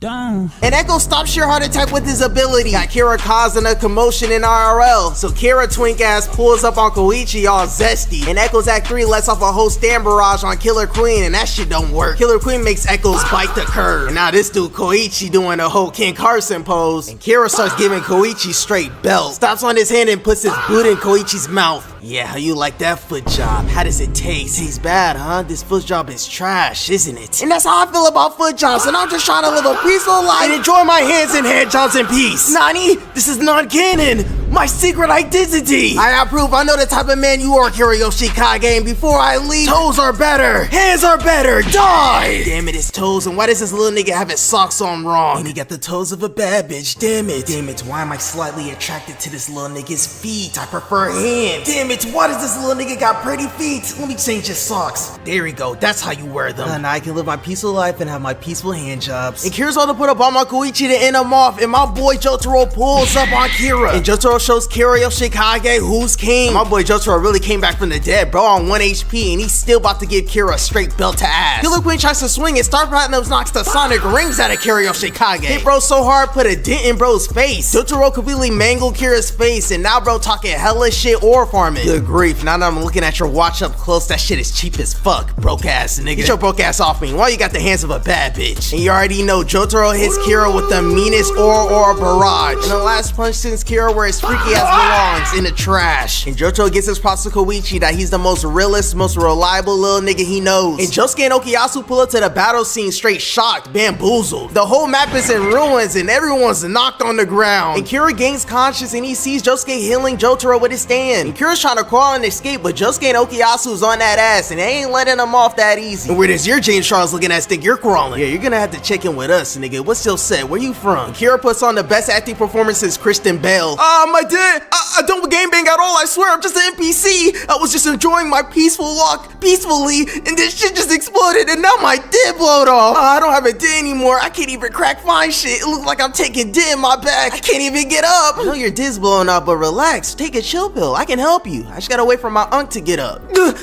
And Echo stops sheer heart attack with his ability. Got Kira causing a commotion in IRL. So Kira twink ass pulls up on Koichi all zesty. And Echoes Act 3 lets off a whole stand barrage on Killer Queen, and that shit don't work. Killer Queen makes Echoes bite the curve. And now this dude Koichi doing a whole Ken Carson pose. And Kira starts giving Koichi straight belt. Stops on his hand and puts his boot in Koichi's mouth. Yeah, how you like that foot job? How does it taste? Tastes bad, huh? This foot job is trash, isn't it? And that's how I feel about foot jobs, and I'm just trying to live a peaceful life and enjoy my hands and hand jobs in peace. Nani? This is non-canon. My secret identity. I approve. I know the type of man you are, Kiriyoshi Kage, and before I leave, toes are better. Hands are better. Die! Damn it, it's toes, and why does this little nigga have his socks on wrong? And he got the toes of a bad bitch. Damn it. Damn it, why am I slightly attracted to this little nigga's feet? I prefer hands. Damn it, why does this little nigga got pretty feet? Let me change his socks. There we go, that's how you wear them. And I can live my peaceful life and have my peaceful hand jobs. And Kira's all to put up on my Koichi to end him off, and my boy Jotaro pulls up on Kira. And Jotaro shows Kira Yoshikage who's king. My boy Jotaro really came back from the dead, bro, on 1 HP, and he's still about to give Kira a straight belt to ass. Killer Queen tries to swing and Star Platinum knocks the Sonic rings out of Kira Yoshikage. Hit bro so hard, put a dent in bro's face. Jotaro completely mangled Kira's face, and now bro talking hella shit or farming. Good grief, now that I'm looking at your watch up close, that shit is cheap as fuck, broke ass nigga. Get your broke ass off me. Why you got the hands of a bad bitch? And you already know Jotaro hits Kira with the meanest Aura barrage. And the last punch sends Kira where his freaky ass belongs, in the trash. And Jotaro gets his props to Koichi that he's the most realist, most reliable little nigga he knows. And Josuke and Okuyasu pull up to the battle scene straight shocked, bamboozled. The whole map is in ruins and everyone's knocked on the ground. And Kira gains conscious and he sees Josuke healing Jotaro with his stand. And Kira's trying to crawl and escape, but Josuke and Okuyasu's on that ass and they ain't letting him off that easy. And where does your James Charles looking at think you're crawling? Yeah, you're gonna have to check in with us, nigga. What's your set? Where you from? And Kira puts on the best acting performance since Kristen Bell. My dad, I don't game bang at all, I swear, I'm just an NPC. I was just enjoying my peaceful walk peacefully, and this shit just exploded, and now my dick blowed off. I don't have a dick anymore. I can't even crack fine shit. It looks like I'm taking dick in my back. I can't even get up. I know your dick's blowing up, but relax. Take a chill pill. I can help you. I just gotta wait for my unk to get up.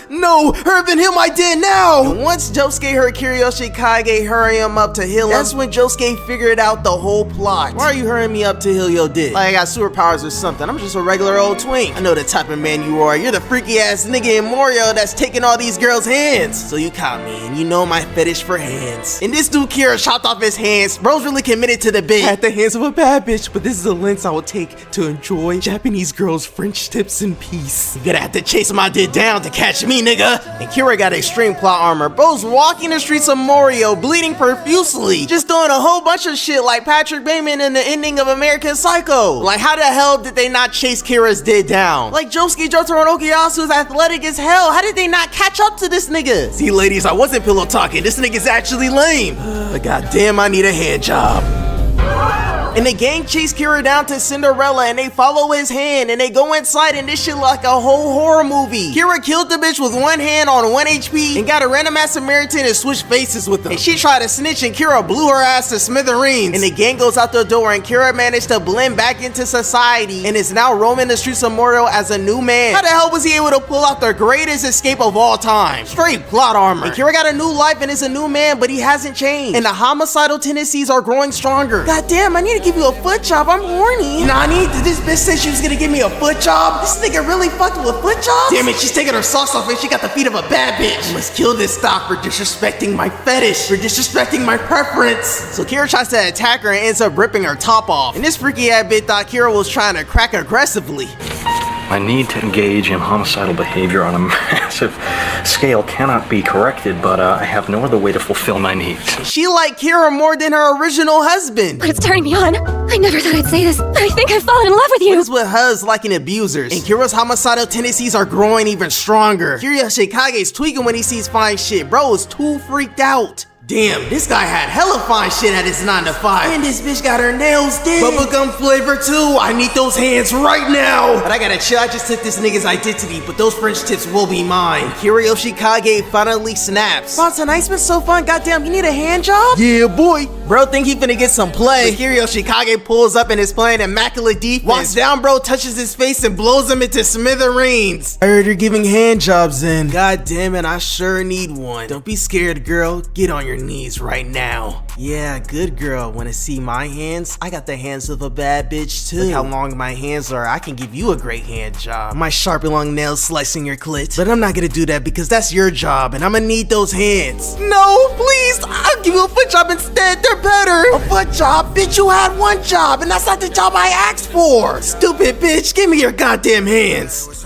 No, hurry and heal my dick now. And once Josuke heard Kira Yoshikage hurry him up to heal him, that's when Josuke figured out the whole plot. Why are you hurrying me up to heal your dick? Like I got superpowers or something. I'm just a regular old twink. I know the type of man you are. You're the freaky ass nigga in Mario that's taking all these girls' hands. So you caught me, and you know my fetish for hands. And this dude Kira chopped off his hands. Bro's really committed to the bit. At the hands of a bad bitch, but this is a lens I will take to enjoy Japanese girls' French tips in peace. You gotta have to chase my dick down to catch me, nigga. And Kira got extreme plot armor. Bro's walking the streets of Mario, bleeding profusely, just doing a whole bunch of shit like Patrick Bateman in the ending of American Psycho. Like how the hell did they not chase Kira's dick down? Like Josuke, Jotaro, and Okuyasu is athletic as hell. How did they not catch up to this nigga? See ladies, I wasn't pillow talking. This nigga's actually lame. But goddamn, I need a hand job. And the gang chase Kira down to Cinderella and they follow his hand and they go inside and this shit like a whole horror movie. Kira killed the bitch with one hand on 1 HP and got a random ass Samaritan and switched faces with him. And she tried to snitch and Kira blew her ass to smithereens. And the gang goes out the door and Kira managed to blend back into society and is now roaming the streets of Mario as a new man. How the hell was he able to pull out the greatest escape of all time? Straight plot armor. And Kira got a new life and is a new man, but he hasn't changed. And the homicidal tendencies are growing stronger. God damn, I need to give you a foot job. I'm horny. Nani, did this bitch say she was gonna give me a foot job? This nigga really fucked with foot jobs? Damn it, she's taking her socks off and she got the feet of a bad bitch. I must kill this stock for disrespecting my fetish, for disrespecting my preference. So Kira tries to attack her and ends up ripping her top off. And this freaky ass bitch thought Kira was trying to crack aggressively. My need to engage in homicidal behavior on a massive scale cannot be corrected, but I have no other way to fulfill my needs. She liked Kira more than her original husband. But it's turning me on. I never thought I'd say this, but I think I've fallen in love with you. What is with hus liking abusers? And Kira's homicidal tendencies are growing even stronger. Kira Yoshikage's tweaking when he sees fine shit. Bro is too freaked out. Damn, this guy had hella fine shit at his 9 to 5. And this bitch got her nails did. Bubblegum flavor too. I need those hands right now. But I gotta chill. I just took this nigga's identity, but those French tips will be mine. Kira Yoshikage finally snaps. Wow, tonight's been so fun. Goddamn, you need a hand job? Yeah, boy. Bro think he finna get some play. But Kira Yoshikage pulls up and is playing immaculate defense. Walks down, bro, touches his face and blows him into smithereens. I heard you're giving hand jobs in. God damn it, I sure need one. Don't be scared, girl. Get on your knees right now. Yeah, good girl. Wanna see my hands? I got the hands of a bad bitch too. Look how long my hands are. I can give you a great hand job. My sharp and long nails slicing your clit. But I'm not gonna do that because that's your job and I'm gonna need those hands. No, please. I'll give you a foot job instead. They're better. A foot job? Bitch, you had one job and that's not the job I asked for. Stupid bitch, give me your goddamn hands.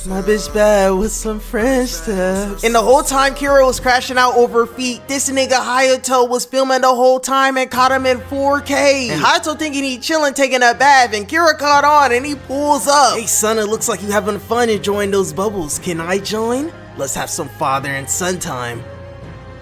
My bitch bad with some French tips. And the whole time Kira was crashing out over feet, this nigga Hayato was filming the whole time and caught him in 4K. And Hayato thinking he chilling taking a bath and Kira caught on and he pulls up. Hey son, it looks like you having fun enjoying those bubbles. Can I join? Let's have some father and son time.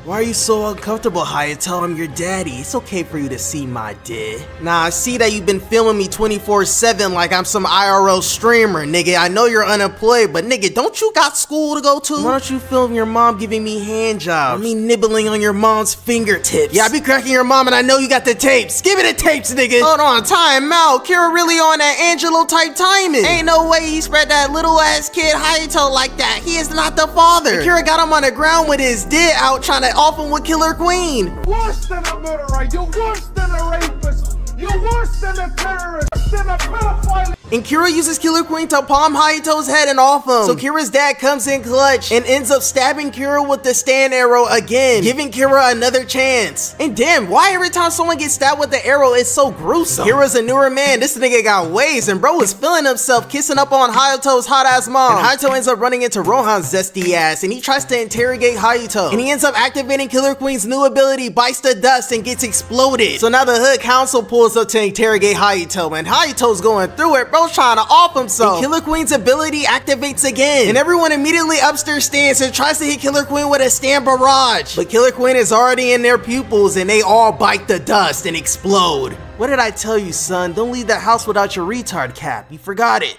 Why are you so uncomfortable, Hayato? I'm your daddy. It's okay for you to see my dick. Nah, I see that you've been filming me 24/7 like I'm some IRL streamer, nigga. I know you're unemployed, but nigga, don't you got school to go to? Why don't you film your mom giving me hand jobs? Me nibbling on your mom's fingertips. Yeah, I be cracking your mom and I know you got the tapes. Give me the tapes, nigga. Hold on, time out. Kira really on that Angelo type timing. Ain't no way he spread that little ass kid Hayato like that. He is not the father. And Kira got him on the ground with his dick out trying to off him with Killer Queen. Worse than a murderer. You're worse than a rapist. You're worse than a terrorist. Worse than a pedophile. And Kira uses Killer Queen to palm Hayato's head and off him. So Kira's dad comes in clutch and ends up stabbing Kira with the stand arrow again, giving Kira another chance. And damn, why every time someone gets stabbed with the arrow, it's so gruesome? Kira's a newer man. This nigga got waves, and bro is feeling himself, kissing up on Hayato's hot ass mom. And Hayato ends up running into Rohan's zesty ass, and he tries to interrogate Hayato. And he ends up activating Killer Queen's new ability, Bites the Dust, and gets exploded. So now the Hood Council pulls up to interrogate Hayato, and Hayato's going through it. Bro's trying to off himself. And Killer Queen's ability activates again, and everyone immediately ups their stance and tries to hit Killer Queen with a stand barrage. But Killer Queen is already in their pupils, and they all bite the dust and explode. What did I tell you, son? Don't leave the house without your retard cap. You forgot it.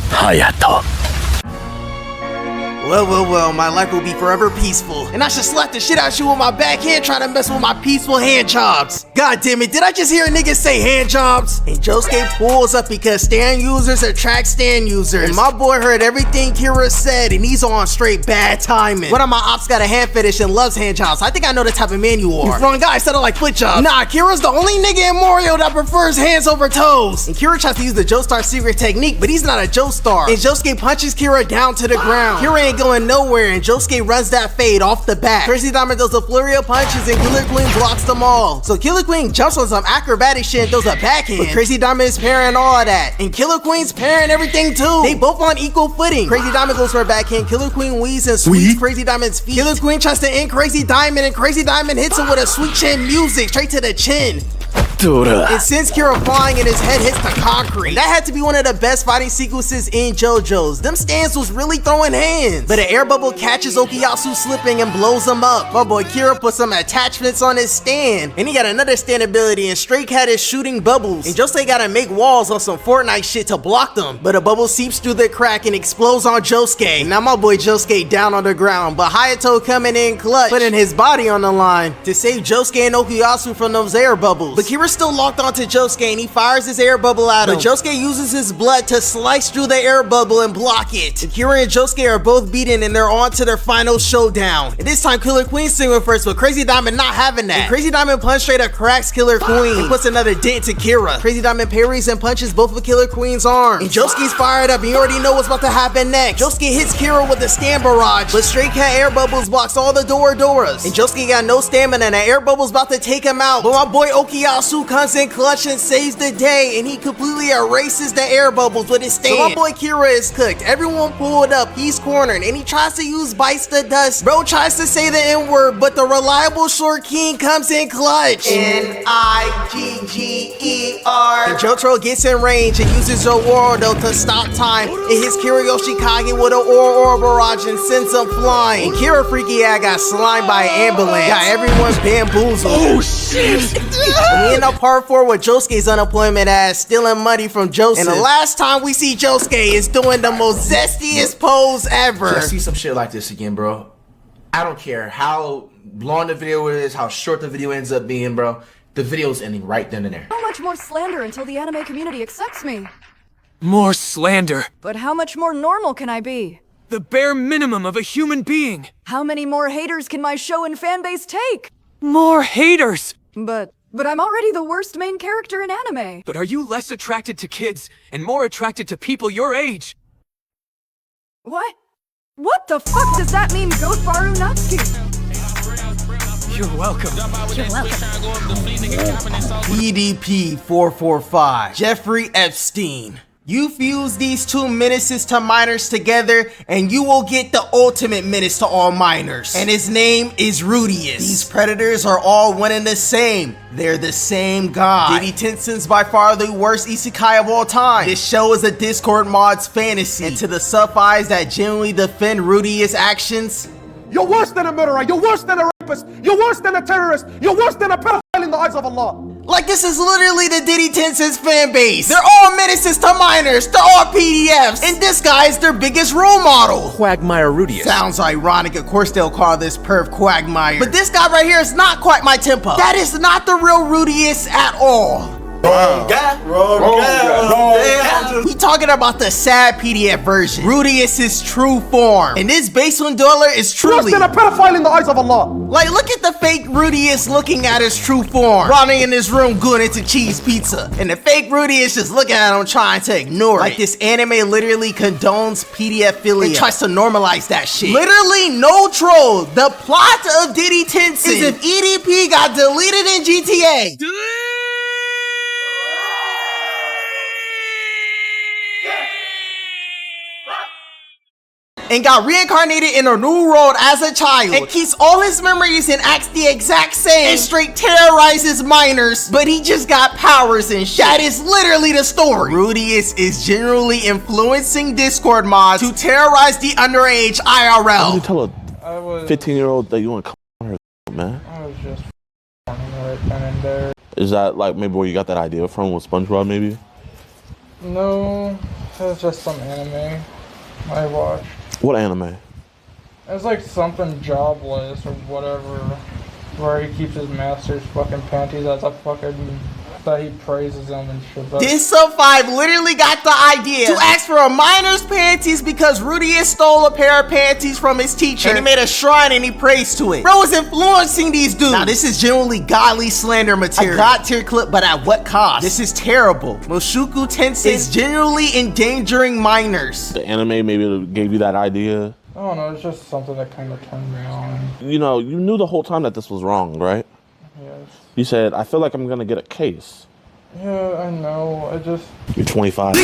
Hayato. Well, my life will be forever peaceful. And I should slap the shit out you with my backhand trying to mess with my peaceful hand jobs. God damn it, did I just hear a nigga say hand jobs? And Josuke pulls up because stand users attract stand users. And my boy heard everything Kira said and he's on straight bad timing. One of my ops got a hand fetish and loves hand jobs. I think I know the type of man you are. Wrong guy, said I like foot jobs. Nah, Kira's the only nigga in Mario that prefers hands over toes. And Kira tries to use the Joestar secret technique, but he's not a Joestar. And Josuke punches Kira down to the ground. Kira ain't going nowhere, and Josuke runs that fade off the bat. Crazy Diamond does a flurry of punches, and Killer Queen blocks them all. So Killer Queen jumps on some acrobatic shit and does a backhand. But Crazy Diamond is parrying all of that, and Killer Queen's parrying everything too. They both on equal footing. Crazy Diamond goes for a backhand. Killer Queen weaves and sweeps Crazy Diamond's feet. Killer Queen tries to end Crazy Diamond, and Crazy Diamond hits him with a sweet chin music straight to the chin. It sends Kira flying and his head hits the concrete. That had to be one of the best fighting sequences in JoJo's. Them stands was really throwing hands. But an air bubble catches Okuyasu slipping and blows him up. My boy Kira put some attachments on his stand. And he got another stand ability, and Stray Cat is shooting bubbles. And Josei gotta make walls on some Fortnite shit to block them. But a bubble seeps through the crack and explodes on Josuke. Now my boy Josuke down on the ground, but Hayato coming in clutch, putting his body on the line to save Josuke and Okuyasu from those air bubbles. But Kira's still locked onto Josuke, and he fires his air bubble at him. But Josuke uses his blood to slice through the air bubble and block it. And Kira and Josuke are both beaten, and they're on to their final showdown. And this time Killer Queen's singing first, but Crazy Diamond not having that. And Crazy Diamond punch straight up cracks Killer Queen and puts another dent to Kira. Crazy Diamond parries and punches both of Killer Queen's arms. And Josuke's fired up, and you already know what's about to happen next. Josuke hits Kira with a stand barrage, but Stray Cat air bubbles blocks all the Doras. And Josuke got no stamina, and the air bubble's about to take him out. But my boy Okuyasu comes in clutch and saves the day, and he completely erases the air bubbles with his stand. So my boy Kira is cooked. Everyone pulled up, he's cornered, and he tries to use Bites the Dust. Bro tries to say the N-word, but the reliable Short King comes in clutch. N-I-G-G-E-R. And Jotaro gets in range and uses Zoroardo to stop time. It hits Kira Yoshikage with an Aura barrage and sends him flying. And Kira freaky ass got slimed by an ambulance. Got everyone bamboozled. Oh shit! And we end up part 4 with Josuke's unemployment ass stealing money from Joseph. And the last time we see Josuke is doing the most zestiest pose ever. I see some shit like this again, bro. I don't care how long the video is, how short the video ends up being, bro. The video's ending right then and there. How much more slander until the anime community accepts me? More slander. But how much more normal can I be? The bare minimum of a human being. How many more haters can my show and fanbase take? More haters. But I'm already the worst main character in anime. But are you less attracted to kids and more attracted to people your age? What? What the fuck does that mean, Ghost Baru Natsuki? You're welcome. You're welcome. EDP 445, Jeffrey Epstein. You fuse these two menaces to minors together, and you will get the ultimate menace to all minors. And his name is Rudius. These predators are all one and the same. They're the same guy. Diddy Tensen's by far the worst isekai of all time. This show is a Discord mod's fantasy. And to the sub-eyes that genuinely defend Rudius' actions, You're worse than a murderer. You're worse than a rapist. You're worse than a terrorist. You're worse than a pedophile in the eyes of Allah. Like, this is literally the Diddy Tencent's fan base. They're all menaces to minors. They're all PDFs. And this guy is their biggest role model. Quagmire Rudius. Sounds ironic. Of course they'll call this perv Quagmire. But this guy right here is not quite my tempo. That is not the real Rudius at all. Wrong guy. We talking about the sad PDF version. Rudius' true form. And this base $1 is truly Worse than a pedophile in the eyes of Allah. like, look at the fake Rudius looking at his true form. Ronnie in his room going into cheese pizza. And the fake Rudius just looking at him trying to ignore it. Like, this anime literally condones pedophilia and tries to normalize that shit. Literally no troll. The plot of Diddy Tencent is if EDP got deleted in GTA. And got reincarnated in a new world as a child and keeps all his memories and acts the exact same and straight terrorizes minors, but he just got powers and shit. That is literally the story. Rudius is generally influencing Discord mods to terrorize the underage IRL. You tell a 15-year-old that you want to call her, man. I was just right then and there. Is that like maybe where you got that idea from with SpongeBob, maybe? No, it was just some anime I watched. What anime? It was like something jobless or whatever, where he keeps his master's fucking panties as a fucking, that he praises them and shit. This sub 5 literally got the idea to ask for a minor's panties because Rudius stole a pair of panties from his teacher and he made a shrine and he prays to it. Bro was influencing these dudes. Now this is genuinely godly slander material. A god tier clip, but at what cost? This is terrible. Mushoku Tensei is genuinely endangering minors. The anime maybe gave you that idea? I don't know, it's just something that kind of turned me on. You know, you knew the whole time that this was wrong, right? Yes. You said, I feel like I'm gonna get a case. Yeah, I know, I just... You're 25.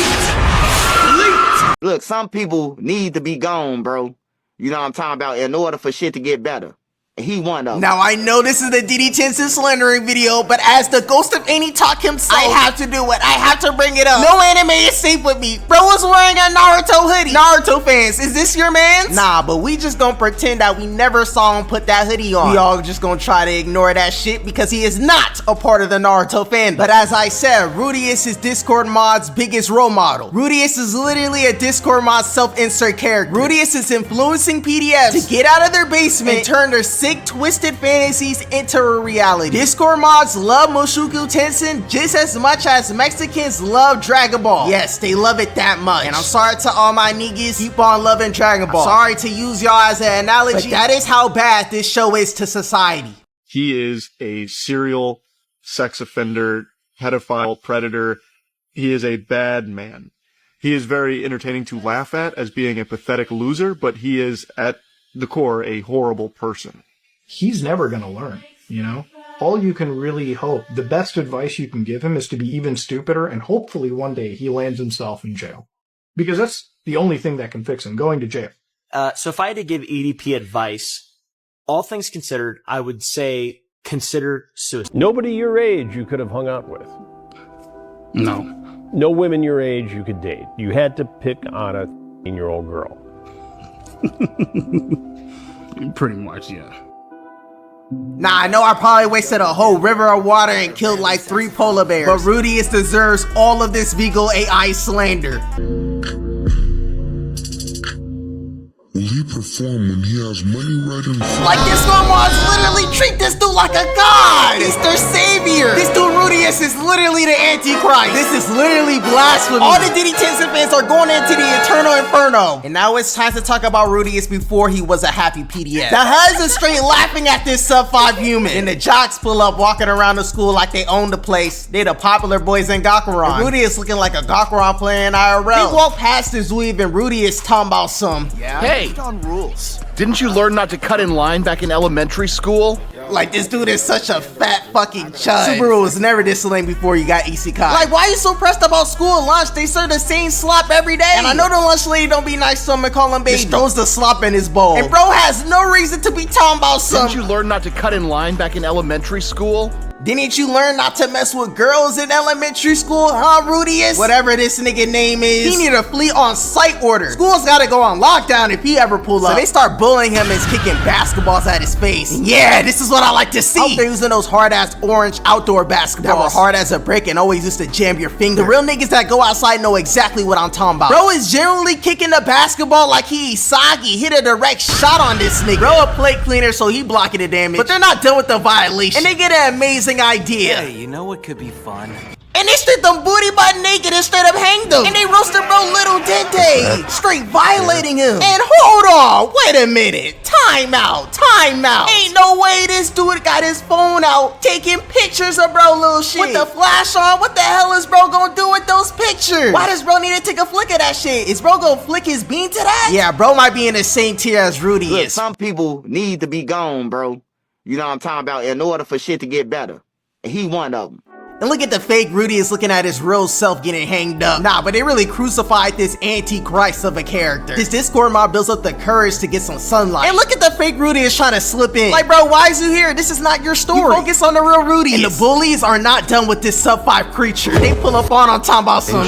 Look, some people need to be gone, bro. You know what I'm talking about, in order for shit to get better. He one of them. Now I know this is the Diddy Tencent slandering video, but as the ghost of any talk himself, I have to do it. I have to bring it up. No anime is safe with me. Bro was wearing a Naruto hoodie. Naruto fans, is this your man's? Nah, but we just gonna pretend that we never saw him put that hoodie on. We all just gonna try to ignore that shit because he is not a part of the Naruto fandom. But as I said, Rudius is Discord mod's biggest role model. Rudius is literally a Discord mod self-insert character. Rudius is influencing PDFs to get out of their basement and turn their sick, twisted fantasies into a reality. Discord mods love Mushoku Tensei just as much as Mexicans love Dragon Ball. Yes, they love it that much. And I'm sorry to all my niggas, keep on loving Dragon Ball. I'm sorry to use y'all as an analogy, but that is how bad this show is to society. He is a serial sex offender, pedophile, predator. He is a bad man. He is very entertaining to laugh at as being a pathetic loser, but he is at the core a horrible person. He's never going to learn, you know? All you can really hope, the best advice you can give him is to be even stupider, and hopefully one day he lands himself in jail. Because that's the only thing that can fix him, going to jail. So if I had to give EDP advice, all things considered, I would say consider suicide. Nobody your age you could have hung out with. No. No women your age you could date. You had to pick on a 18-year-old girl. Pretty much, yeah. Nah, I know I probably wasted a whole river of water and killed like 3 polar bears, but Rudius deserves all of this Vigo AI slander. Will he perform when he has money right in front? Like, this mods literally treat this dude like a god! He's their savior! This dude Rudius is literally the Antichrist! This is literally blasphemy! All the Diddy Tencent fans are going into the eternal inferno! And now it's time to talk about Rudius before he was a happy PDF. The Huz is straight laughing at this sub 5 human, and the jocks pull up walking around the school like they own the place. They the popular boys in Gakuran. And Rudius looking like a Gakuran player in IRL. He walked past his weave and Rudius talking about some, Hey, rules. Didn't you learn not to cut in line back in elementary school? Like, this dude is such a fat fucking chud. Subaru was never this lame before you got isekai. Like, why you so pressed about school and lunch? They serve the same slop every day. And I know the lunch lady don't be nice to him and call him baby. Just throws the slop in his bowl. And bro has no reason to be talking about something. Didn't you learn not to cut in line back in elementary school? Didn't you learn not to mess with girls in elementary school, huh, Rudius? Whatever this nigga name is, he need to flee on site order. School's gotta go on lockdown if he ever pull up. So they start bullying him and kicking basketballs at his face. And yeah, this is what I like to see. Out there using those hard-ass orange outdoor basketballs that were hard as a brick and always used to jam your finger. The real niggas that go outside know exactly what I'm talking about. Bro is generally kicking the basketball like he Isagi, hit a direct shot on this nigga. Bro a plate cleaner, so he blocking the damage. But they're not done with the violation. And they get an amazing idea. Hey, you know what could be fun? And they stripped them booty butt naked and straight up hanged him. And they roasted bro Little Dente, straight violating him. And hold on, wait a minute. Time out. Ain't no way this dude got his phone out taking pictures of bro little shit. With the flash on, what the hell is bro gonna do with those pictures? Why does bro need to take a flick of that shit? Is bro gonna flick his bean to that? Yeah, bro might be in the same tier as Rudy Look, is. some people need to be gone, bro. You know what I'm talking about? In order for shit to get better. And he one of them. And look at the fake Rudy is looking at his real self getting hanged up. Nah, but they really crucified this antichrist of a character. This Discord mob builds up the courage to get some sunlight. And look at the fake Rudy is trying to slip in. Like, bro, why is you here? This is not your story. You focus on the real Rudy. And the bullies are not done with this sub 5 creature. They pull up on talking about some.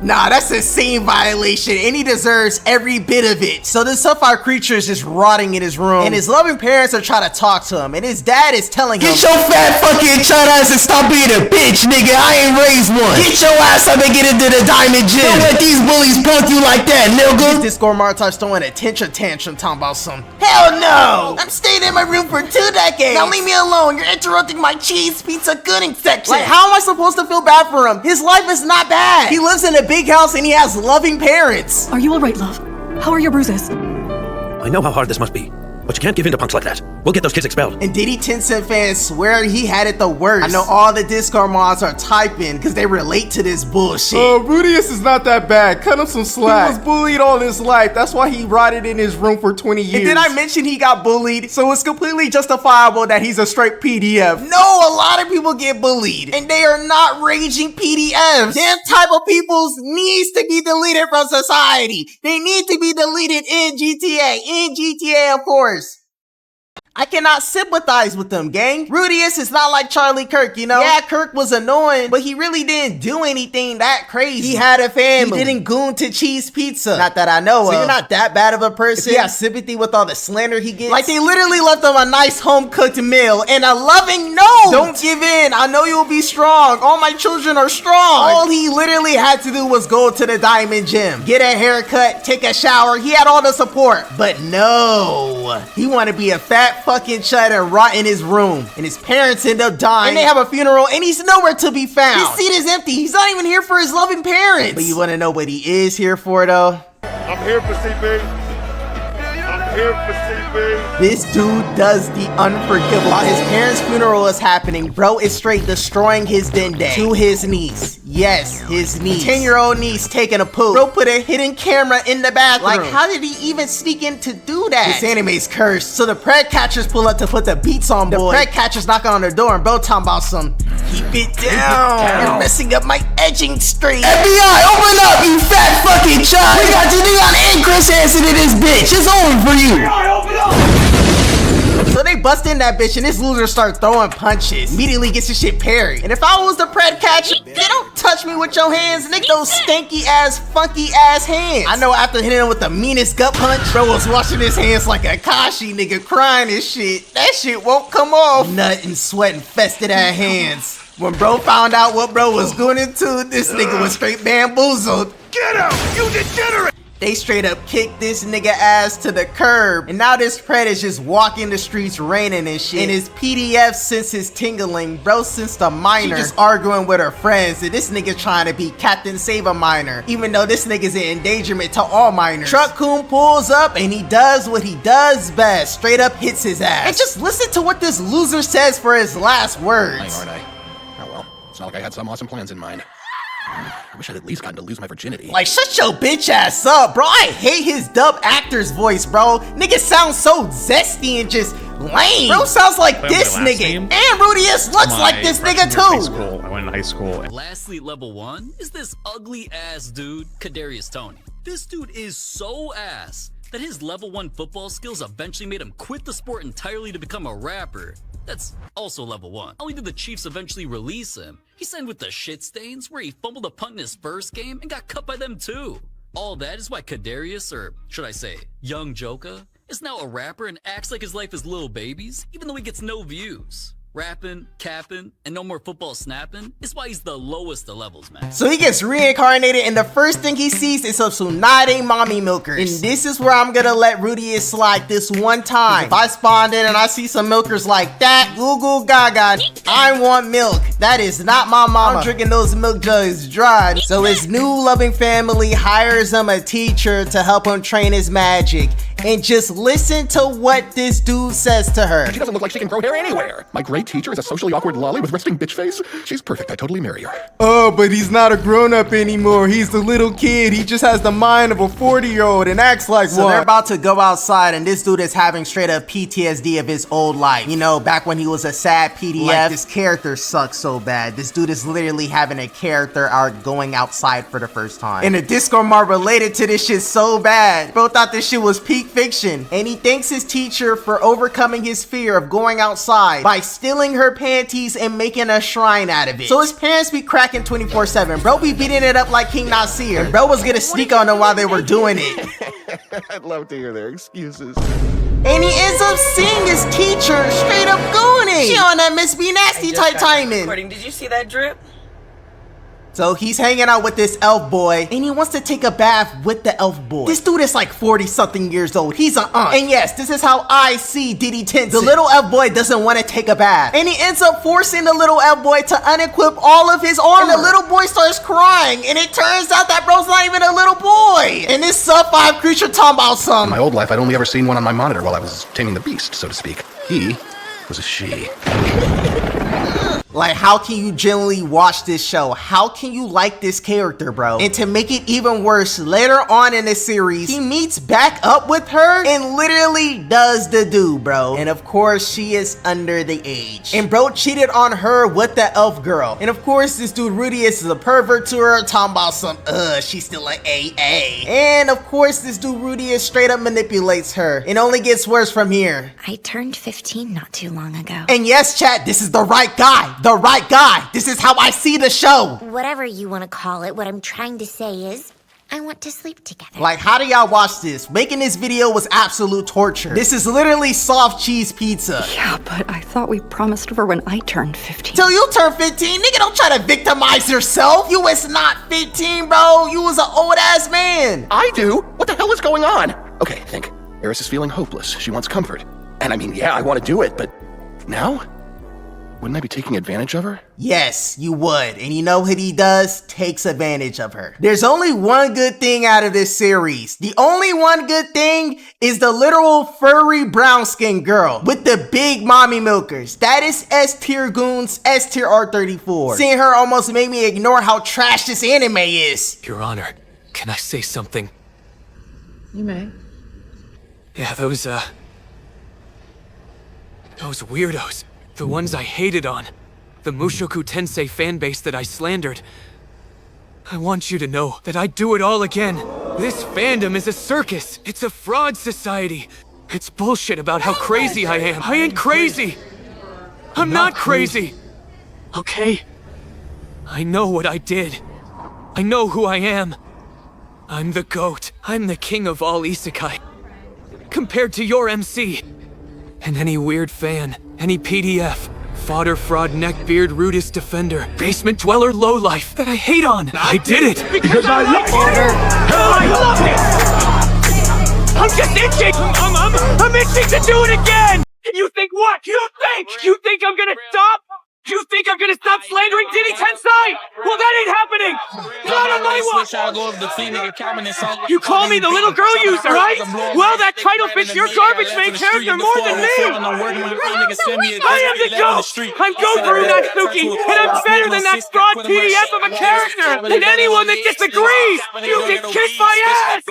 Nah, that's a scene violation, and he deserves every bit of it. So this sub-5 creature is just rotting in his room, and his loving parents are trying to talk to him, and his dad is telling him, "Get your fat fucking chud ass and stop being a bitch, nigga. I ain't raised one. Get your ass up and get into the diamond gym. Don't let these bullies punk you like that, nigga." This Discord Martar's throwing a tantrum talking about some. Hell no! I'm staying in my room for 2 decades. Now leave me alone. You're interrupting my cheese pizza gooding section. Like, how am I supposed to feel bad for him? His life is not bad. He lives in a big house and he has loving parents. Are you alright, love? How are your bruises? I know how hard this must be, but you can't give in to punks like that. We'll get those kids expelled. And Diddy Tencent fans swear he had it the worst. I know all the Discord mods are typing because they relate to this bullshit. Rudius is not that bad. Cut him some slack. He was bullied all his life. That's why he rotted in his room for 20 years. And did I mention he got bullied? So it's completely justifiable that he's a straight PDF. No, a lot of people get bullied. And they are not raging PDFs. Them type of peoples needs to be deleted from society. They need to be deleted in GTA. In GTA, of course. I cannot sympathize with them, gang. Rudius is not like Charlie Kirk, you know? Yeah, Kirk was annoying, but he really didn't do anything that crazy. He had a family. He didn't goon to cheese pizza. Not that I know of. So you're not that bad of a person. If you have sympathy with all the slander he gets. Like, they literally left him a nice home-cooked meal and a loving note. Don't give in. I know you'll be strong. All my children are strong. All he literally had to do was go to the diamond gym, get a haircut, take a shower. He had all the support. But no, he wanted to be a fat fucking chud and rot in his room, and his parents end up dying, and they have a funeral, and he's nowhere to be found. His seat is empty. He's not even here for his loving parents. But you want to know what he is here for, though? I'm here for CB. I'm here for CB. This dude does the unforgivable. While his parents' funeral is happening, bro is straight destroying his dende to his niece. Yes, his niece. 10-year-old niece taking a poop. Bro put a hidden camera in the bathroom. Like, how did he even sneak in to do that? This anime's cursed. So the pred catchers pull up to put the beats on boy. The pred catchers knocking on their door, and bro talking about some, keep it down. You're messing up my edging straight. FBI, open up, you fat fucking child. We got Tyjolion and Chris Hansen in this bitch. It's over for you. So they bust in that bitch and this loser start throwing punches. Immediately gets his shit parried. And if I was the pred catcher, you don't touch me with your hands, nigga. Those stanky ass, funky ass hands. I know after hitting him with the meanest gut punch, bro was washing his hands like a Kashi, nigga, crying and shit. That shit won't come off. Nut and sweat infested ass hands. When bro found out what bro was going into, this nigga was straight bamboozled. Get out, you degenerate! They straight up kicked this nigga ass to the curb. And now this pred is just walking the streets raining and shit. And his PDF senses tingling. Bro since the minor. She just arguing with her friends. And this nigga trying to be Captain Save a Minor. Even though this nigga's an endangerment to all minors. Truck Coon pulls up and he does what he does best. Straight up hits his ass. And just listen to what this loser says for his last words. Aren't I? Oh well, it's not like I had some awesome plans in mind. I wish I'd at least gotten to lose my virginity. Like, shut your bitch ass up, bro. I hate his dub actor's voice, bro. Nigga sounds so zesty and just lame. Bro sounds like this nigga. And Rudius looks like this nigga too. I went in high school. Lastly, level 1 is this ugly ass dude, Kadarius Toney. This dude is so ass that his level 1 football skills eventually made him quit the sport entirely to become a rapper. That's also level 1. Only did the Chiefs eventually release him, he signed with the Shit Stains, where he fumbled a punt in his first game and got cut by them too. All that is why Kadarius, or should I say, Young Joka, is now a rapper and acts like his life is Lil Baby's, even though he gets no views. Rapping, capping, and no more football snapping is why he's the lowest of levels, man. So he gets reincarnated and the first thing he sees is some Tsunade mommy milkers. And this is where I'm gonna let Rudeus slide this one time. If I spawned in and I see some milkers like that, goo goo gaga, I want milk. That is not my mama. I'm drinking those milk jugs dry. So his new loving family hires him a teacher to help him train his magic. And just listen to what this dude says to her. She doesn't look like she can grow hair anywhere. My great teacher is a socially awkward lolly with resting bitch face. She's perfect. I totally marry her. Oh, but he's not a grown-up anymore. He's the little kid. He just has the mind of a 40-year-old and acts like one. So they're about to go outside and this dude is having straight up PTSD of his old life. You know, back when he was a sad PDF. Like, this character sucks so bad. This dude is literally having a character arc going outside for the first time. And the Discord mob related to this shit so bad. Bro thought this shit was peak fiction. And he thanks his teacher for overcoming his fear of going outside by stealing her panties and making a shrine out of it. So his parents be cracking 24/7. Bro be beating it up like King Nasir. And bro was gonna sneak on them while they were doing it. I'd love to hear their excuses. And he ends up seeing his teacher straight up gooning. She on that Miss B Nasty type timing. Did you see that drip? So he's hanging out with this elf boy and he wants to take a bath with the elf boy. This dude is like 40 something years old. He's an aunt. And yes, this is how I see Diddy Tensei. The little elf boy doesn't want to take a bath. And he ends up forcing the little elf boy to unequip all of his armor. And the little boy starts crying. And it turns out that bro's not even a little boy. And this sub 5 creature talking about something. In my old life, I'd only ever seen one on my monitor while I was taming the beast, so to speak. He was a she. Like, how can you genuinely watch this show? How can you like this character, bro? And to make it even worse, later on in the series, he meets back up with her and literally does the do, bro. And of course, she is under the age. And bro cheated on her with the elf girl. And of course, this dude Rudeus is a pervert to her, talking about some, she's still an AA. And of course, this dude Rudeus straight up manipulates her. It only gets worse from here. I turned 15 not too long ago. And yes, chat, this is the right guy. The right guy. This is how I see the show. Whatever you want to call it, what I'm trying to say is, I want to sleep together. Like, how do y'all watch this? Making this video was absolute torture. This is literally soft cheese pizza. Yeah, but I thought we promised for when I turned 15. Till you turn 15, nigga, don't try to victimize yourself. You was not 15, bro. You was an old ass man. I do? What the hell is going on? Okay, think. Eris is feeling hopeless. She wants comfort. And I mean, yeah, I want to do it, but now? Wouldn't I be taking advantage of her? Yes, you would. And you know what he does? Takes advantage of her. There's only one good thing out of this series. The only one good thing is the literal furry brown skin girl with the big mommy milkers. That is S tier goons, S tier R34. Seeing her almost made me ignore how trash this anime is. Your Honor, can I say something? You may. Yeah, those weirdos. The ones I hated on. The Mushoku Tensei fanbase that I slandered. I want you to know that I'd do it all again. This fandom is a circus. It's a fraud society. It's bullshit about how crazy I am. I ain't crazy. I'm not crazy. Okay? I know what I did. I know who I am. I'm the GOAT. I'm the king of all isekai. Compared to your MC. And any weird fan, any PDF, fodder, fraud, neckbeard, rudest defender, basement dweller, lowlife that I hate on. I did it! Because I love it! I love it! I'm just itching! I'm itching to do it again! You think what? You think I'm gonna stop? You think I'm gonna stop slandering Diddy Tensei? Well, that ain't happening! Not on my watch! You call me the little girl user, right? Well, that title fits your garbage main character more than me! I am the GOAT! I'm Goguru Natsuki, and I'm better than that fraud PDF of a character! And anyone that disagrees, you can kiss my ass!